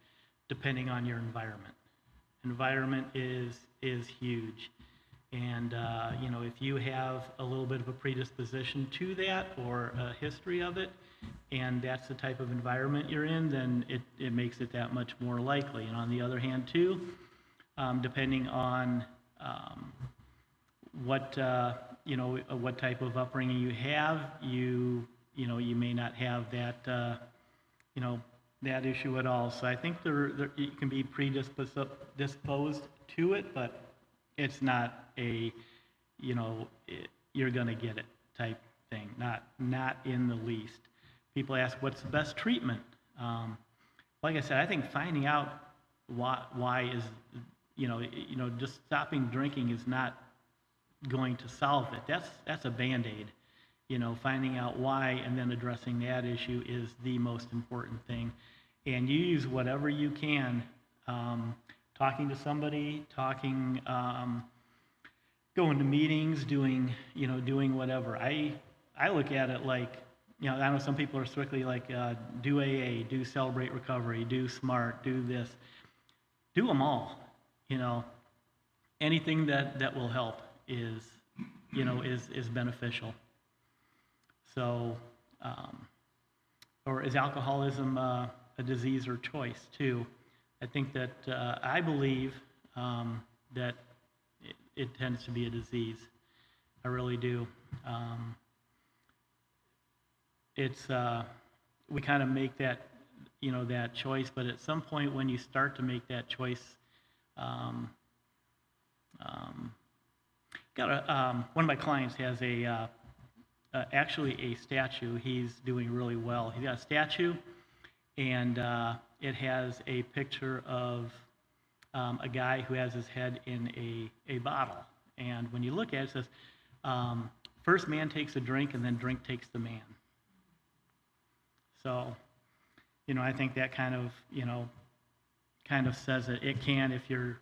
depending on your environment. Environment is huge. And, if you have a little bit of a predisposition to that or a history of it, and that's the type of environment you're in, then it makes it that much more likely. And on the other hand, too, depending on what type of upbringing you have, you may not have that, that issue at all. So I think you can be predisposed to it, but it's not a, you're gonna get it type thing. Not in the least. People ask, what's the best treatment? Like I said, I think finding out why is, just stopping drinking is not going to solve it. That's a Band-Aid. Finding out why and then addressing that issue is the most important thing. And you use whatever you can, talking to somebody, going to meetings, doing whatever. I look at it like, I know some people are strictly like, do AA, do Celebrate Recovery, do SMART, do this. Do them all, Anything that will help is beneficial. So, or is alcoholism a disease or choice too? I think that I believe that it tends to be a disease. I really do. We kind of make that that choice, but at some point when you start to make that choice, one of my clients has actually a statue. He's doing really well. He's got a statue, and it has a picture of a guy who has his head in a bottle. And when you look at it, it says, first man takes a drink, and then drink takes the man. So, I think that kind of says it. It can if you're,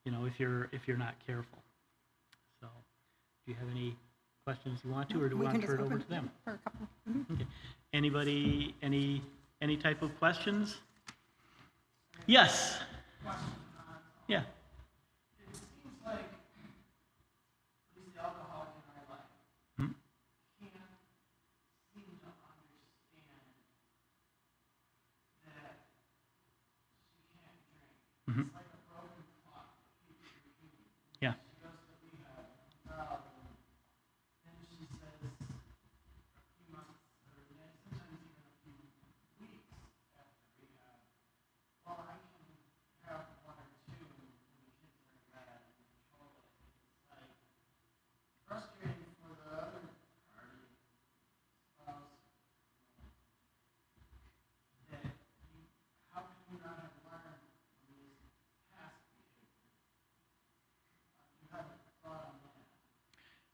if you're not careful. So, do you have any questions you want to, or do we want to turn it over to them? For a couple. Mm-hmm. Okay. Anybody, any type of questions? Yes. Yeah. It seems like, at least the alcoholic in our life, Hmm? can't seem to understand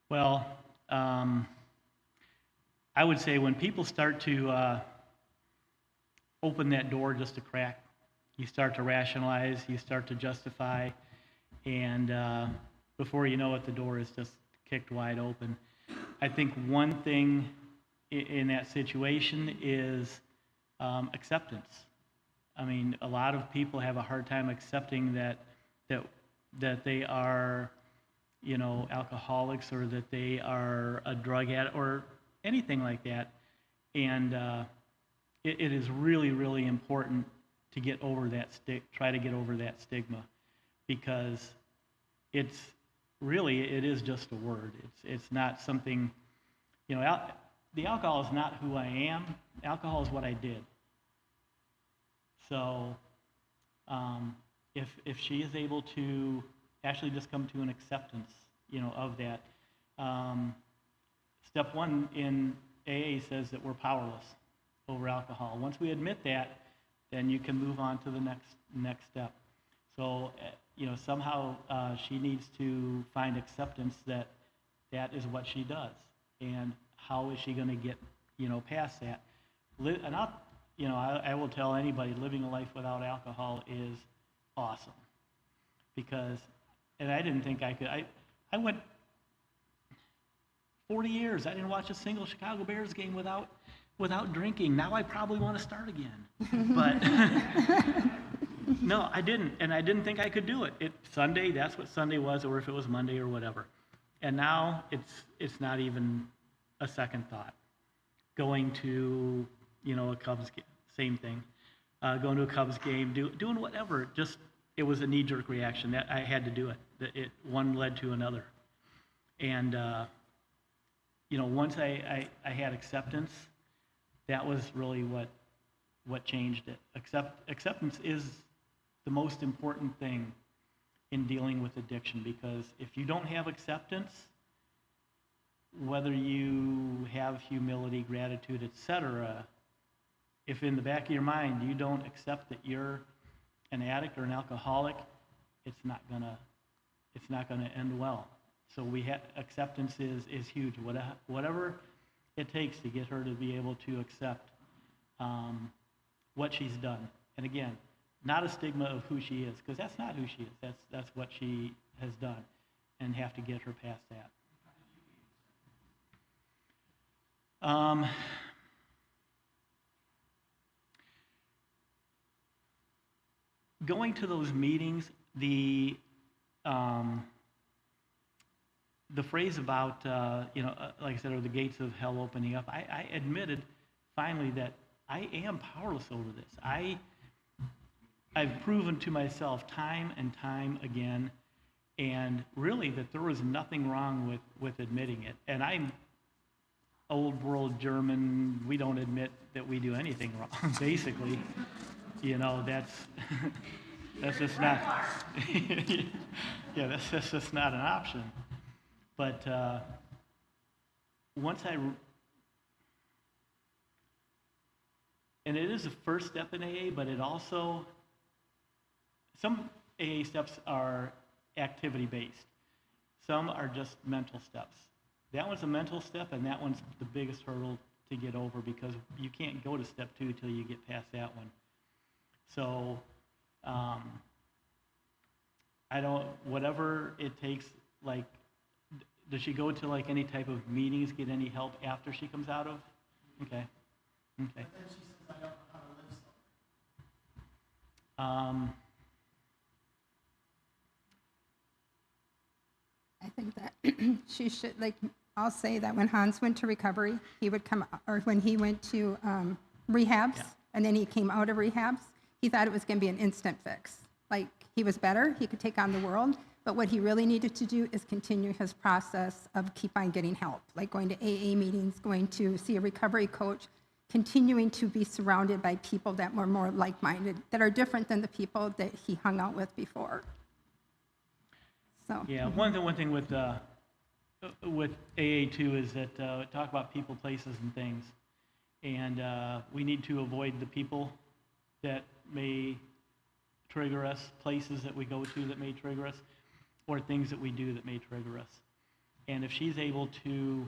Well, I would say when people start to open that door just a crack, you start to rationalize, you start to justify, and before you know it, the door is just kicked wide open. I think one thing in that situation is acceptance. I mean, a lot of people have a hard time accepting that they are, alcoholics, or that they are a drug addict or anything like that. And it is really, really important to get over that try to get over that stigma, because it is just a word. It's not something, the alcohol is not who I am. Alcohol is what I did. So if she is able to actually just come to an acceptance, of that, step one in AA says that we're powerless over alcohol. Once we admit that, then you can move on to the next step. So, somehow she needs to find acceptance that that is what she does, and how is she going to get, past that? And I will tell anybody, living a life without alcohol is awesome, because, and I didn't think I could. I went 40 years. I didn't watch a single Chicago Bears game without drinking. Now I probably want to start again, but no, I didn't, and I didn't think I could do it. Sunday, that's what Sunday was, or if it was Monday or whatever. And now it's not even a second thought. Going to a Cubs game, same thing. Going to a Cubs game, doing whatever. It was a knee-jerk reaction that I had to do it. One led to another, and once I had acceptance, that was really what changed it. Acceptance is the most important thing in dealing with addiction, because if you don't have acceptance, whether you have humility, gratitude, etc., if in the back of your mind you don't accept that you're an addict or an alcoholic, it's not gonna end well. So acceptance is huge. Whatever it takes to get her to be able to accept what she's done. And again, not a stigma of who she is, because that's not who she is. That's what she has done, and have to get her past that. Going to those meetings, the phrase about, like I said, or the gates of hell opening up, I admitted finally that I am powerless over this. I've proven to myself time and time again, and really that there was nothing wrong with admitting it. And I'm old world German. We don't admit that we do anything wrong, basically. That's just not, yeah, that's just not an option. But and it is the first step in AA, but it also, some AA steps are activity-based. Some are just mental steps. That one's a mental step, and that one's the biggest hurdle to get over, because you can't go to step 2 until you get past that one. So, whatever it takes, like, does she go to like any type of meetings, get any help after she comes out of? Okay. But then she says, I don't know how to live sober. I think that she should, I'll say that when Hans went to recovery, he would come, or when he went to rehabs, and then he came out of rehabs, he thought it was going to be an instant fix. Like, he was better, he could take on the world, but what he really needed to do is continue his process of keep on getting help, like going to AA meetings, going to see a recovery coach, continuing to be surrounded by people that were more like-minded, that are different than the people that he hung out with before. So. Yeah, one thing with AA too is that talk about people, places, and things, and we need to avoid the people that may trigger us, places that we go to that may trigger us, or things that we do that may trigger us. And if she's able to,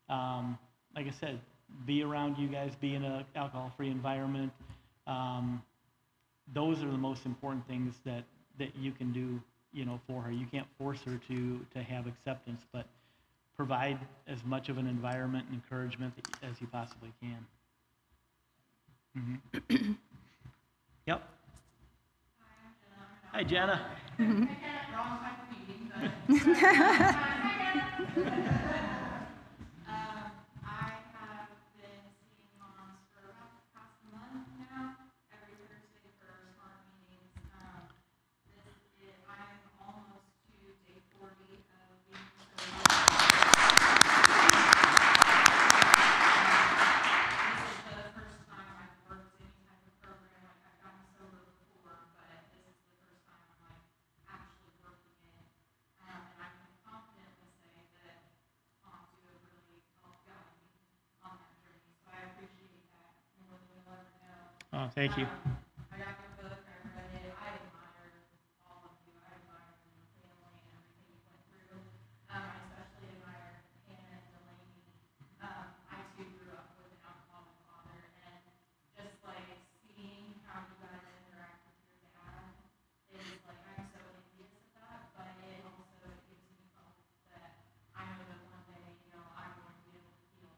like I said, be around you guys, be in an alcohol-free environment, those are the most important things that you can do, for her. You can't force her to have acceptance, but provide as much of an environment and encouragement as you possibly can. Mm-hmm. Yep. Hi, Jenna. I have been seeing moms for about the past month now, every Thursday for smart meetings. I am almost to day 40 of being sober. This is the first time I've worked any type of program. Like I've gotten sober before, but this is the first time I'm like actually working it. And I can confidently say that moms do have really helped guide me on that journey. So I appreciate that more than you'll ever know. Oh, thank you. I got your book, I read it, I admire all of you, I admire your family and everything you went through. I especially admire Hannah and Delaney. I too grew up with an alcoholic father, and just like seeing how you guys interact with your dad is like, I'm so envious of that, but it also gives me hope that I know that one day, I'm going to be able to heal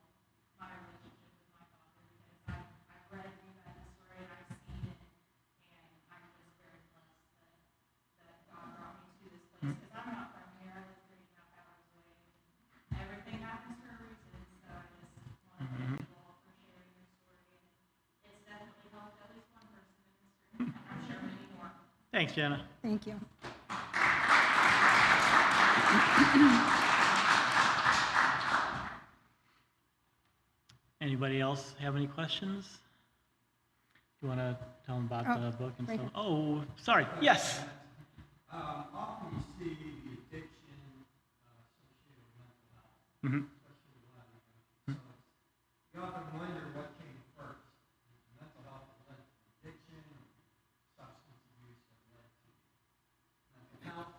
my relationship with my father, because I've read you guys' story and I've seen it, and I'm just very blessed that God brought me to this place, because I'm not from here. I live 3.5 hours away. Everything happens for a reason, so I just want to thank you all for sharing your story. It's definitely helped at least one person in this room, and I'm sure many more. Thanks, Jenna. Thank you. Anybody else have any questions? You want to tell them about the book and right stuff? here. Oh, sorry. Yes. Often you see the addiction associated with mental health, Mm-hmm. especially with a lot of young people. So you often wonder what came first, mental health that led to addiction, or substance abuse that led to mental health.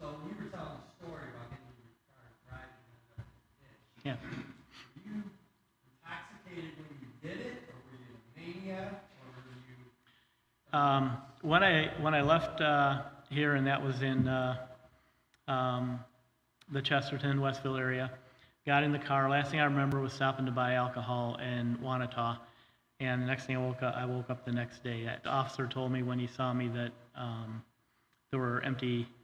So when you were telling the story about getting in your car driving and ended up in a ditch, Yeah. were you intoxicated when you did it, or were you a maniac, or were you? When I left here, and that was in the Chesterton, Westville area, got in the car. Last thing I remember was stopping to buy alcohol in Wanata. And the next thing I woke up the next day. The officer told me when he saw me that there were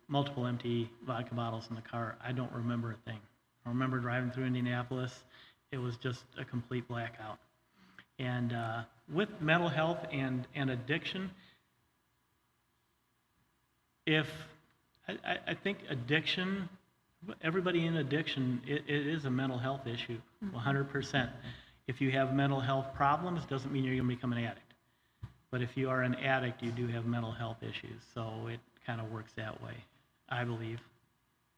multiple empty vodka bottles in the car. I don't remember a thing. I remember driving through Indianapolis. It was just a complete blackout. And with mental health and addiction, I think addiction, everybody in addiction, it is a mental health issue, 100%. If you have mental health problems, doesn't mean you're going to become an addict. But if you are an addict, you do have mental health issues. So it kind of works that way, I believe.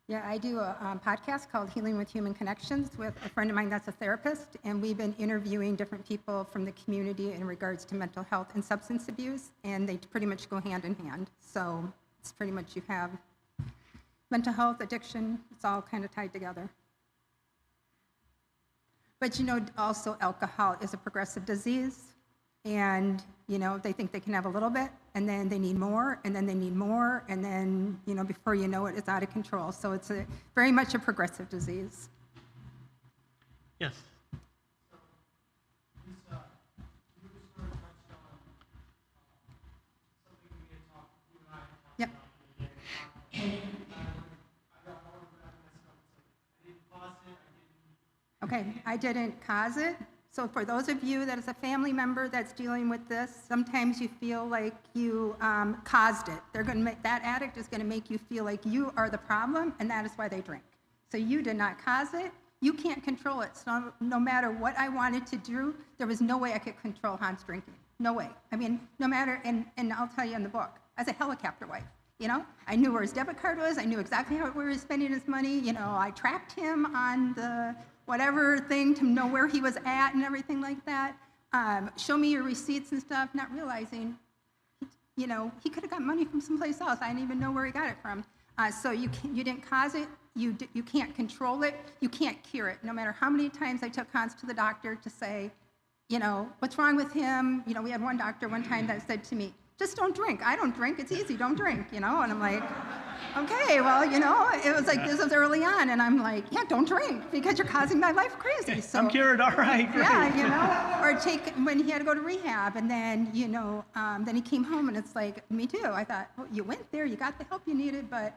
Yeah, I do a podcast called Healing with Human Connections with a friend of mine that's a therapist, and we've been interviewing different people from the community in regards to mental health and substance abuse, and they pretty much go hand in hand. So it's pretty much you have mental health, addiction, it's all kind of tied together. But also alcohol is a progressive disease, and they think they can have a little bit, and then they need more, and then they need more, and then before you know it, it's out of control. So it's very much a progressive disease. Yes. Lisa, you sort of touched on something we had talked, you and I had talked Yep. about the other day. I got more of that messed up. So I didn't pause it. Okay, I didn't cause it. So for those of you that is a family member that's dealing with this, sometimes you feel like you caused it. That addict is going to make you feel like you are the problem, and that is why they drink. So you did not cause it. You can't control it. So no matter what I wanted to do, there was no way I could control Hans drinking. No way. I mean, no matter, and I'll tell you in the book, as a helicopter wife, I knew where his debit card was. I knew exactly where he was spending his money. I tracked him on the whatever thing to know where he was at and everything like that. Show me your receipts and stuff, not realizing, he could have got money from someplace else. I didn't even know where he got it from. So you didn't cause it, you can't control it, you can't cure it. No matter how many times I took Hans to the doctor to say, you know, what's wrong with him? You know, we had one doctor one time that said to me, just don't drink. I don't drink, it's easy, don't drink, you know? And I'm like, okay, well, you know, it was like, this was early on, and I'm like, yeah, don't drink, because you're causing my life crazy. So, I'm cured, all right, great. yeah, you know, or when he had to go to rehab, and then, you know, then he came home, and it's like, me too. I thought, well, you went there, you got the help you needed, but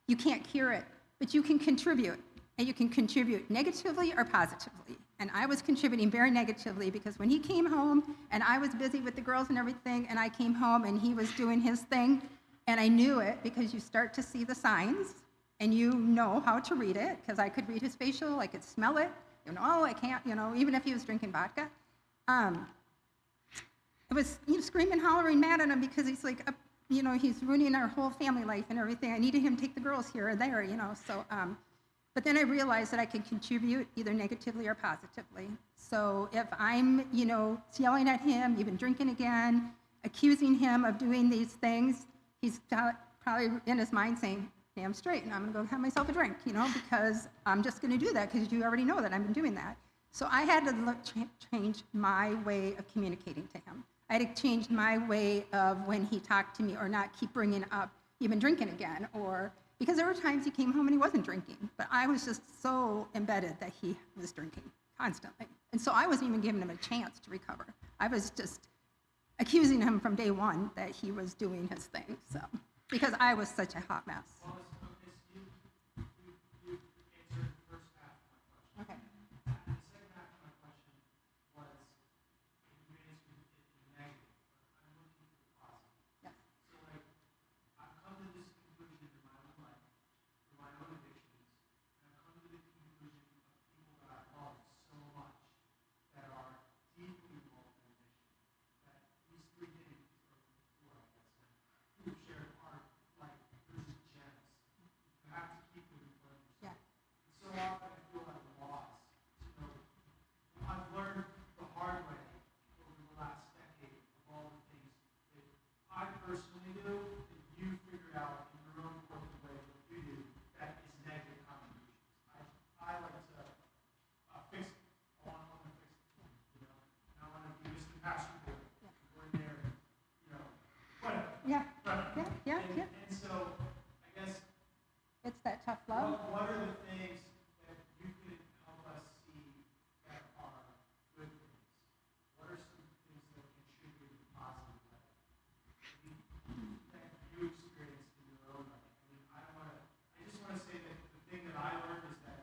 you can't cure it. But you can contribute, and you can contribute negatively or positively. And I was contributing very negatively, because when he came home, and I was busy with the girls and everything, and I came home, and he was doing his thing, and I knew it, because you start to see the signs, and you know how to read it, because I could read his facial, I could smell it, you know, oh, I can't, you know, even if he was drinking vodka. It was, you know, screaming, hollering, mad at him, because he's like, you know, he's ruining our whole family life and everything. I needed him to take the girls here or there, you know, so, but then I realized that I could contribute either negatively or positively. So if I'm, you know, yelling at him, you've been drinking again, accusing him of doing these things, he's probably in his mind saying, damn straight, and I'm gonna go have myself a drink, you know, because I'm just gonna do that, because you already know that I've been doing that. So I had to change my way of communicating to him. I had to change my way of when he talked to me, or not keep bringing up, you've been drinking again, or, because there were times he came home and he wasn't drinking, but I was just so embedded that he was drinking constantly. And so I wasn't even giving him a chance to recover. I was just accusing him from day one that he was doing his thing, so, because I was such a hot mess. Well, you answered the first half of my question. Okay. The second half of my question was, you answered it in negative, but I'm looking for the positive. Yes. So, like, I've come to this conclusion in my own life, through my own addictions, and I've come to the conclusion of people that I love so much that are deeply involved in addiction, that these three things, or four, I guess, who have shared are like, they're just gems. You have to keep them in front of yourself. Yeah. And so often I feel like I'm lost. You know, I've learned the hard way over the last decade of all the things that I personally do, that you figured out in your own corporate way what you do, that is negative contributions. I like to fix it. I want to fix it. You know, and I want to be Mr. Pastor Boy. Go in there, you know, whatever. Yeah, Right. yeah. And so, I guess, It's that tough love. what are the things that you could help us see that are good things? What are some things that contribute in a positive way that you experienced in your own life? I mean, I just want to say that the thing that I learned is that,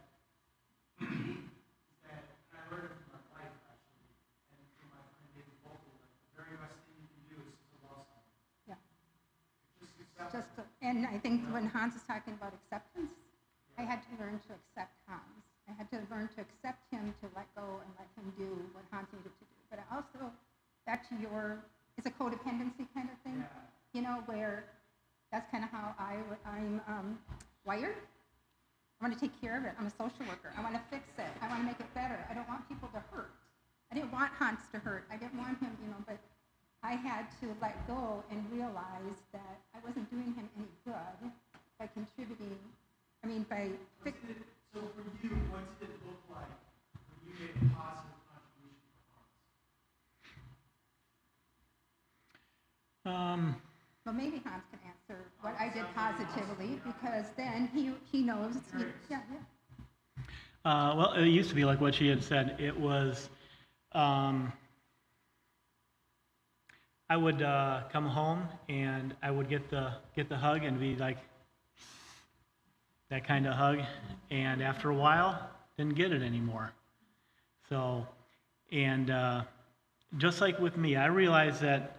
and I learned it from my wife actually, and from my friend David Volkel, that the very best thing you can do is to love someone. Yeah. Just accept it. And I think when Hans is talking about acceptance, I had to learn to accept Hans. I had to learn to accept him, to let go and let him do what Hans needed to do. But I also, back to it's a codependency kind of thing, you know, where that's kind of how I'm wired. I want to take care of it. I'm a social worker. I want to fix it. I want to make it better. I don't want people to hurt. I didn't want Hans to hurt. I didn't want him, you know, but I had to let go and realize that I wasn't doing him any good by contributing, by So for you, what did it look like when you made a positive contribution for Hans? well, maybe Hans can answer what I did positively, because then he knows. Yeah. Well, it used to be like what she had said. It was, I would come home and I would get the hug and be like that kind of hug, and after a while, didn't get it anymore. So, and just like with me, I realized that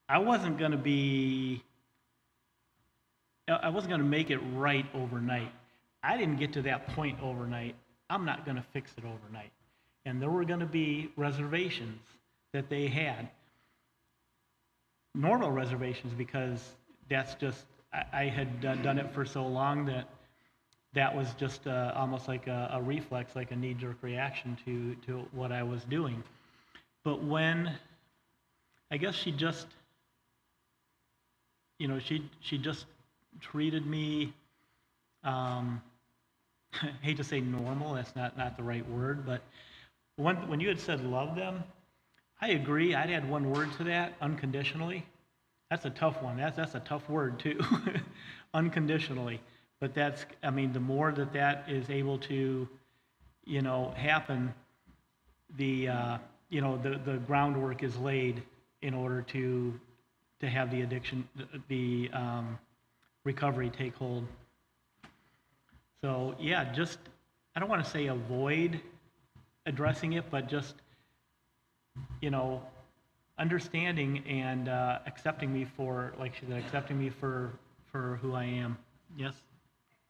I wasn't going to make it right overnight. I didn't get to that point overnight. I'm not going to fix it overnight. And there were going to be reservations that they had. Normal reservations, because that's just, I had done it for so long that was just almost like a reflex, like a knee-jerk reaction to what I was doing. But when, I guess she just treated me, I hate to say normal, that's not the right word, but when you had said love them, I agree. I'd add one word to that, unconditionally. That's a tough one. That's a tough word too, unconditionally. But that's, I mean, the more that is able to, happen, the groundwork is laid in order to have the addiction, the recovery take hold. So yeah, just, I don't want to say avoid addressing it, but just, understanding and accepting me for, like she said, accepting me for who I am. Yes?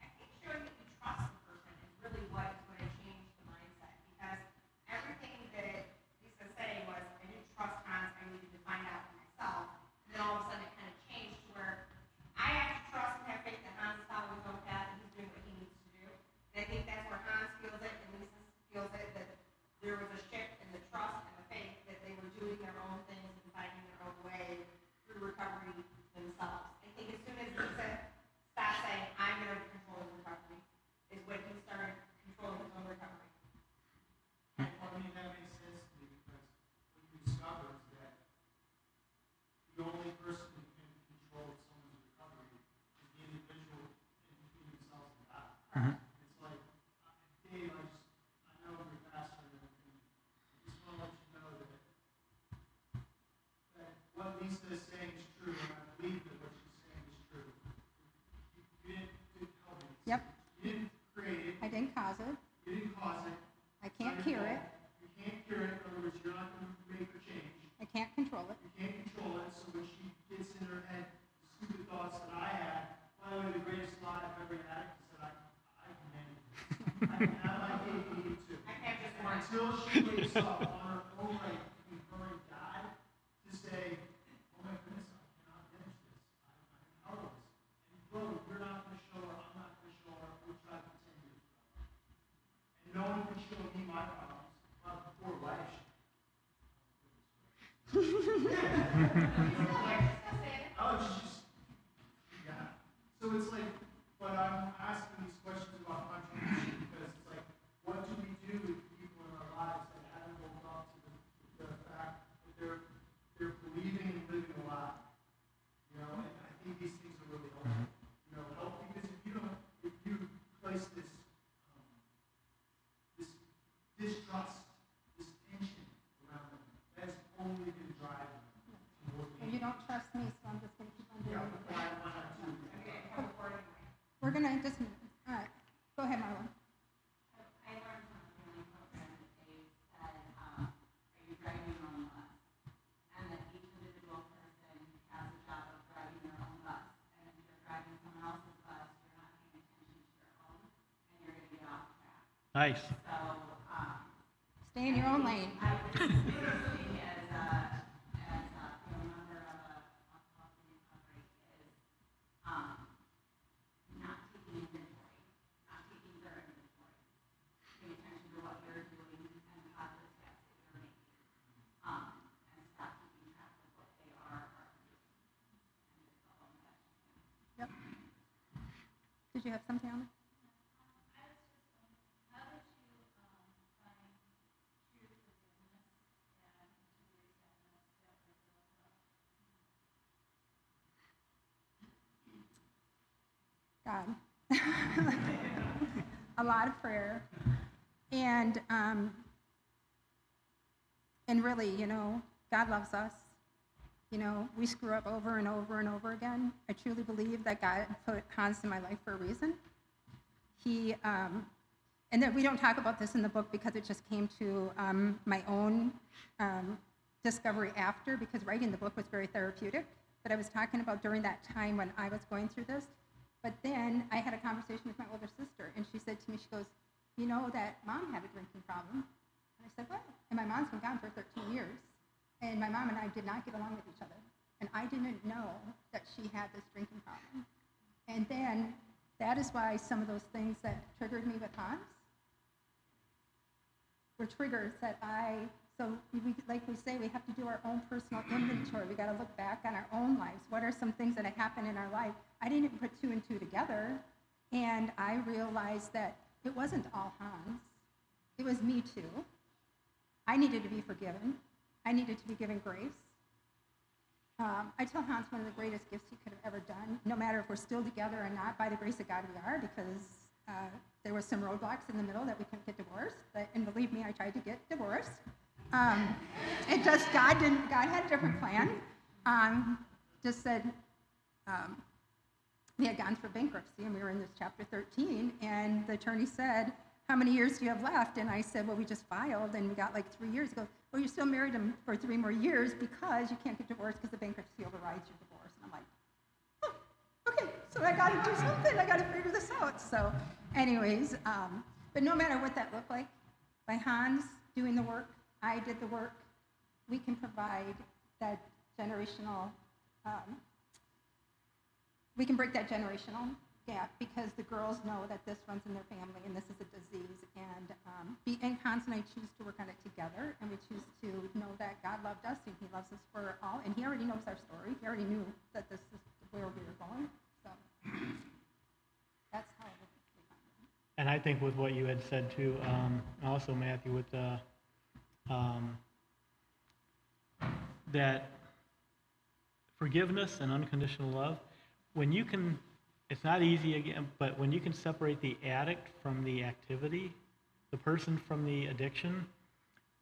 I think showing that you trust the person is really what is going to change the mindset, because everything that Lisa was saying was, I didn't trust Hans, I needed to find out for myself. And then all of a sudden it kind of changed to where I have to trust and have faith that Hans is following his own path and he's doing what he needs to do. And I think that's where Hans feels it and Lisa feels it, that there was a shift in the trust and the faith that they were doing their own things and finding their own way through recovery themselves. I think as soon as Lisa stopped saying, I'm going to control his recovery, is when he started controlling his own recovery. For me, that makes sense to me, because what you discover is that the only person who can control someone's recovery is the individual in between themselves and God. Mhm. It's like, Dave, I know you're a pastor, and I just want to let you know that what Lisa is saying is true, and I believe that what she's saying is true. You didn't help me. Yep. You didn't create it. I didn't cause it. You didn't cause it. I can't cure it. You can't cure it. In other words, you're not going to make her change. I can't control it. You can't control it. So when she gets in her head the stupid thoughts that I had, by the way, the greatest lie I've ever had is that I can manage this. I can have my cake and eat it too. I can't just work. Until she wakes up on her own right between her and God to say, oh my goodness, I cannot manage this. I'm powerless. And bro, you're not going to show her. I'm not going to show her. We'll try for 10 years. And no one can show me my problems. My poor wife. Oh, she's, yeah. So it's like, but I'm asking these questions about contribution because it's like, what do we do with people in our lives that haven't woken up to the fact that they're believing and living a lie? And I think these things are really helpful. Help because if you place this distrust, this tension around them, that's only going to drive them to more And you don't trust me, so I'm just going to keep on doing it. why not do it? We're going to just, go ahead, Marlon. I learned from a family program that they said, are you driving your own bus? And that each individual person has a job of driving their own bus. And if you're driving someone else's bus, you're not paying attention to your own, and you're going to get off track. Nice. So, Stay in your own lane. I would seriously, as a member of a healthy recovery, is not taking inventory, not taking their inventory, paying attention to what you're doing and the positive steps that you're making, and stop keeping track of what they are producing, and just go home that you can. Yep. Did you have something on it? God. A lot of prayer. And really, God loves us. We screw up over and over and over again. I truly believe that God put Hans in my life for a reason. He, and that we don't talk about this in the book because it just came to my own discovery after, because writing the book was very therapeutic. But I was talking about during that time when I was going through this. But then I had a conversation with my older sister, and she said to me, she goes, you know that Mom had a drinking problem? And I said, what? And my mom's been gone for 13 years. And my mom and I did not get along with each other. And I didn't know that she had this drinking problem. And then that is why some of those things that triggered me with Hans were triggers that I Like we say, we have to do our own personal inventory. We got to look back on our own lives. What are some things that have happened in our life? I didn't even put two and two together, and I realized that it wasn't all Hans. It was me too. I needed to be forgiven. I needed to be given grace. I tell Hans one of the greatest gifts he could have ever done, no matter if we're still together or not, by the grace of God we are, because there were some roadblocks in the middle that we couldn't get divorced. And believe me, I tried to get divorced. It just, God had a different plan. Just said, we had gone through bankruptcy and we were in this chapter 13, and the attorney said, how many years do you have left? And I said, well, we just filed and we got like 3 years. He goes, well, you're still married him for 3 more years because you can't get divorced because the bankruptcy overrides your divorce. And I'm like, oh, okay, so I got to do something. I got to figure this out. So anyways, but no matter what that looked like, by Hans doing the work, I did the work, we can provide that generational, we can break that generational gap, because the girls know that this runs in their family and this is a disease. And Hans and I choose to work on it together, and we choose to know that God loved us and he loves us for all, and he already knows our story. He already knew that this is where we were going. So that's how we found it. And I think with what you had said too, also Matthew, with the that forgiveness and unconditional love, when you can, it's not easy again, but when you can separate the addict from the activity, the person from the addiction,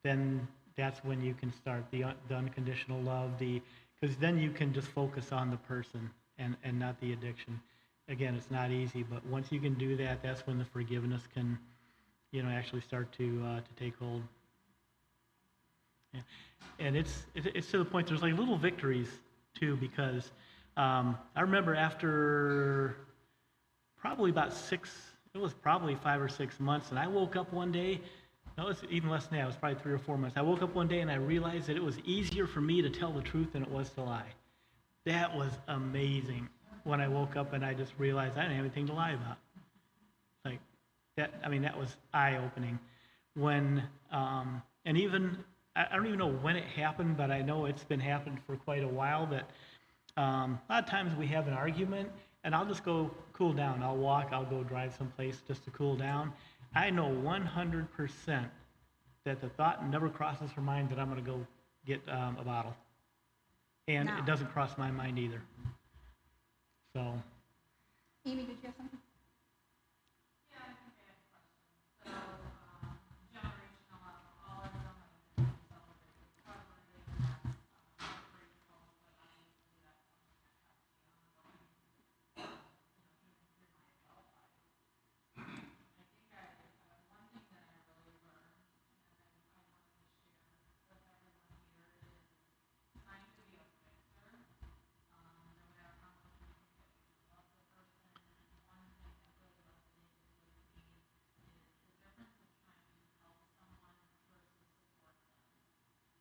then that's when you can start the unconditional love, because then you can just focus on the person and not the addiction. Again, it's not easy, but once you can do that, that's when the forgiveness can, actually start to take hold. Yeah. And it's to the point, there's like little victories too, because I remember after probably about it was probably 5 or 6 months, and I woke up one day, no, it's even less than that, it was probably 3 or 4 months. I woke up one day and I realized that it was easier for me to tell the truth than it was to lie. That was amazing when I woke up and I just realized I didn't have anything to lie about. Like that, that was eye-opening. When, and even, I don't even know when it happened, but I know it's been happening for quite a while, that a lot of times we have an argument and I'll just go cool down. I'll go drive someplace just to cool down. I know 100% that the thought never crosses her mind that I'm going to go get a bottle. And No. It doesn't cross my mind either. So. Amy, did you have something? Yeah, I think I have a question. So, generational alcoholism, and celebrating recovery, and that's grateful, but obviously that's something that has to be ongoing, even through my adult life. I think one thing that I really learned, and then I wanted to share with everyone here, is trying to be a fixer. No matter how much you think that you love the person, one thing that really resonated with me is the difference of trying to help someone versus support them.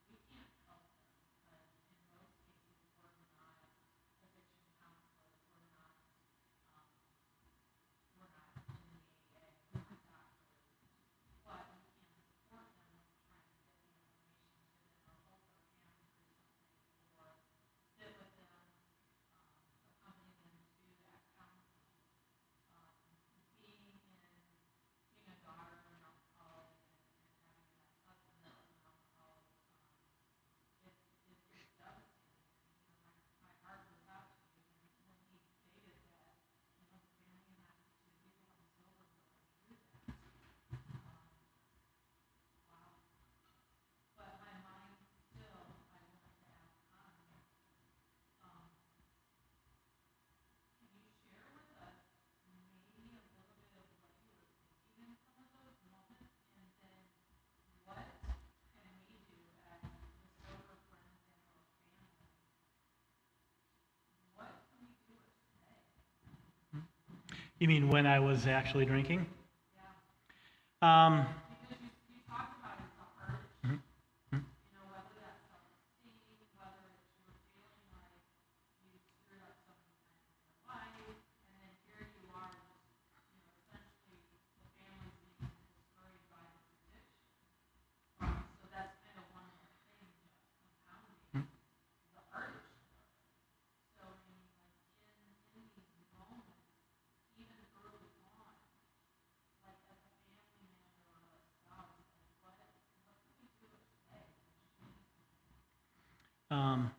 We can't help them because in most cases we're not addiction counselors, we're not in the AA, we're not doctors, but we can support them with trying to get the information to them or hold their hand through something or sit with them, accompany them to that counseling. Being a daughter of an alcoholic and having an ex-husband that was an alcoholic, it's devastating. And, my heart goes out to you when he stated that, the family has to be the one sober going through that. Wow. But my mind still, I wanted to ask Hans, can you share with us maybe a little bit of what you were thinking in some of those moments, and then what can we do as the sober friends and or family? What can we do or say? You mean when I was actually drinking? Yeah. Um, Because you talked about it's a heart issue. mhm. Whether that's self-esteem, whether it's you were feeling like you screwed up so many times in your life, and then here you are just, essentially the family's being destroyed by this addiction. So that's kind of one Um,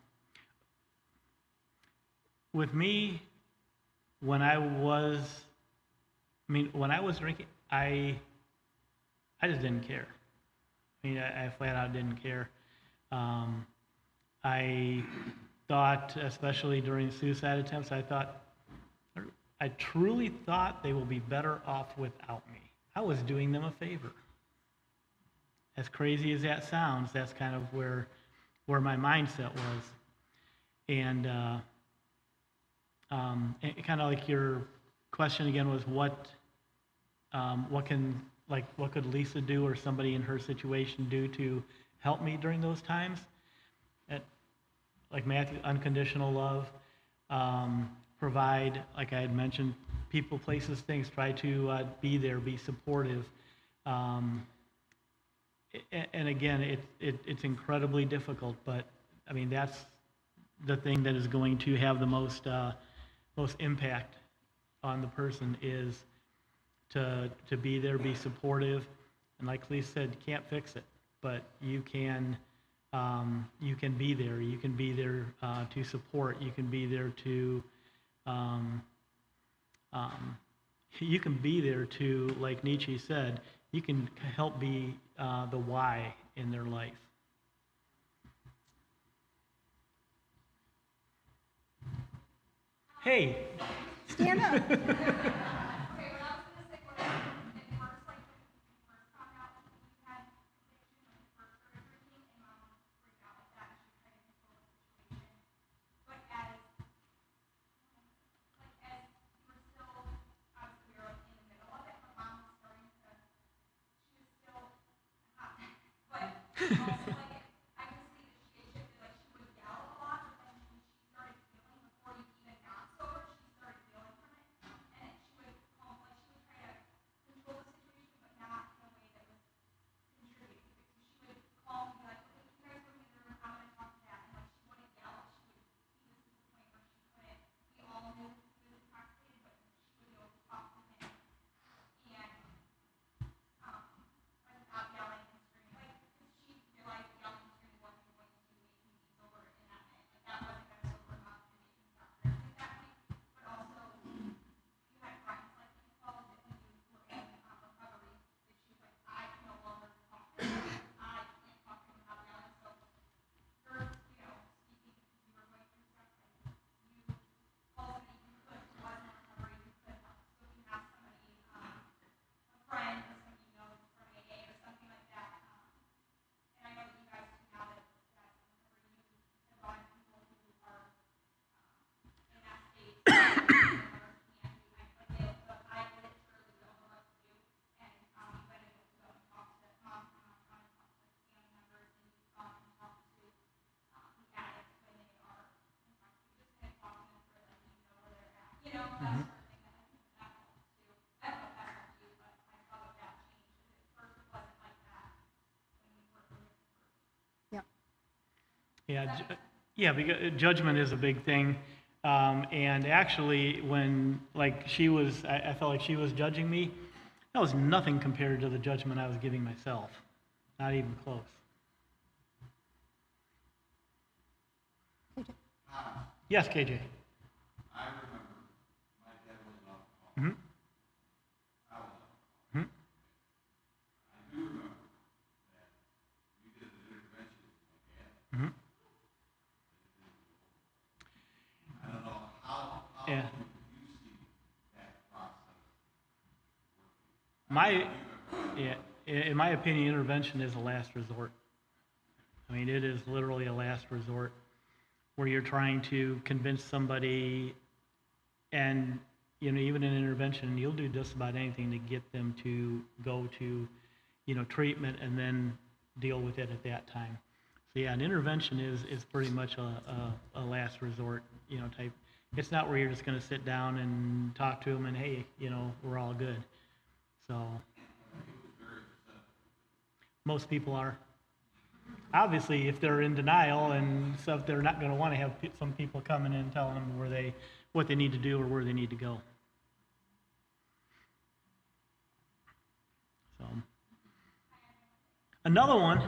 with me, when I was, when I was drinking, I just didn't care. I flat out didn't care. I thought, especially during suicide attempts, I truly thought they will be better off without me. I was doing them a favor. As crazy as that sounds, that's kind of where my mindset was. And kind of like your question again was what could Lisa do or somebody in her situation do to help me during those times? Like Matthew, unconditional love, provide, like I had mentioned, people, places, things, try to be there, be supportive. And again, it's incredibly difficult, but I mean, that's the thing that is going to have the most impact on the person is to be there, be supportive, and like Lisa said, you can't fix it, but you can be there. You can be there to support. You can be there to you can be there to, like Nietzsche said, you can help be the why in their life. Hey. Stand up. Okay, what I was gonna say was, at first, like, when you first found out that you had addiction, when you first started drinking, and mom freaked out like that, and she tried to control the situation. But as you were still, obviously, we were like in the middle of it, but mom was starting to, she was still hot, but also like, I could see that she had shifted, like she would yell a lot, but then when she started feeling, before you even got sober, she started feeling from it, and she would calm, like she would try to control the situation, but not in a way that was contributing. So she would call and be like, okay, you guys go in the room, I'm gonna talk to Dad, and like she wouldn't yell, she would, he was to the point where she couldn't, we all knew he was intoxicated, but she would go talk to him, and like without yelling and screaming, like, because she realized yelling and screaming wasn't going to make him be sober in that minute. Like that wasn't going to sober him up and make him stop drinking at that point. But also, you had friends like Nicole that when you were in recovery, that she was like, I can no longer talk to him. I can't talk to him without yelling. So you're, speaking because you were going through stuff, like you told me you could, who was in recovery, you could help. So if you have somebody, a friend or somebody you know that's from AA or something like that. And I know that you guys do now that that's in recovery, you have gone to people who are in that state and can't do but I literally don't know what to do. And you've been able to go and talk to moms and not trying to talk to family members, and you've gone and talked to the addicts when they are in fact just kind of talking them through, like you know where they're at, that sort of thing. That I think that helps too. I don't know if that helped you, but I saw that changed. At first it wasn't like that when we were first. Yep. Yeah, because judgment is a big thing. And actually, when like I felt like she was judging me, that was nothing compared to the judgment I was giving myself. Not even close. Yes, KJ. I remember my dad was an alcoholic. Mm-hmm. I was an alcoholic. Mm-hmm. I do remember that we did an intervention with my dad. Mm-hmm. I don't know how Yeah. you see that process working. In my opinion, intervention is a last resort. I mean, it is literally a last resort where you're trying to convince somebody, and even in intervention, you'll do just about anything to get them to go to, treatment and then deal with it at that time. So yeah, an intervention is pretty much a last resort, type. It's not where you're just going to sit down and talk to them and hey, we're all good. So most people are. Obviously, if they're in denial and stuff, they're not going to want to have some people coming in and telling them what they need to do or where they need to go. So, another one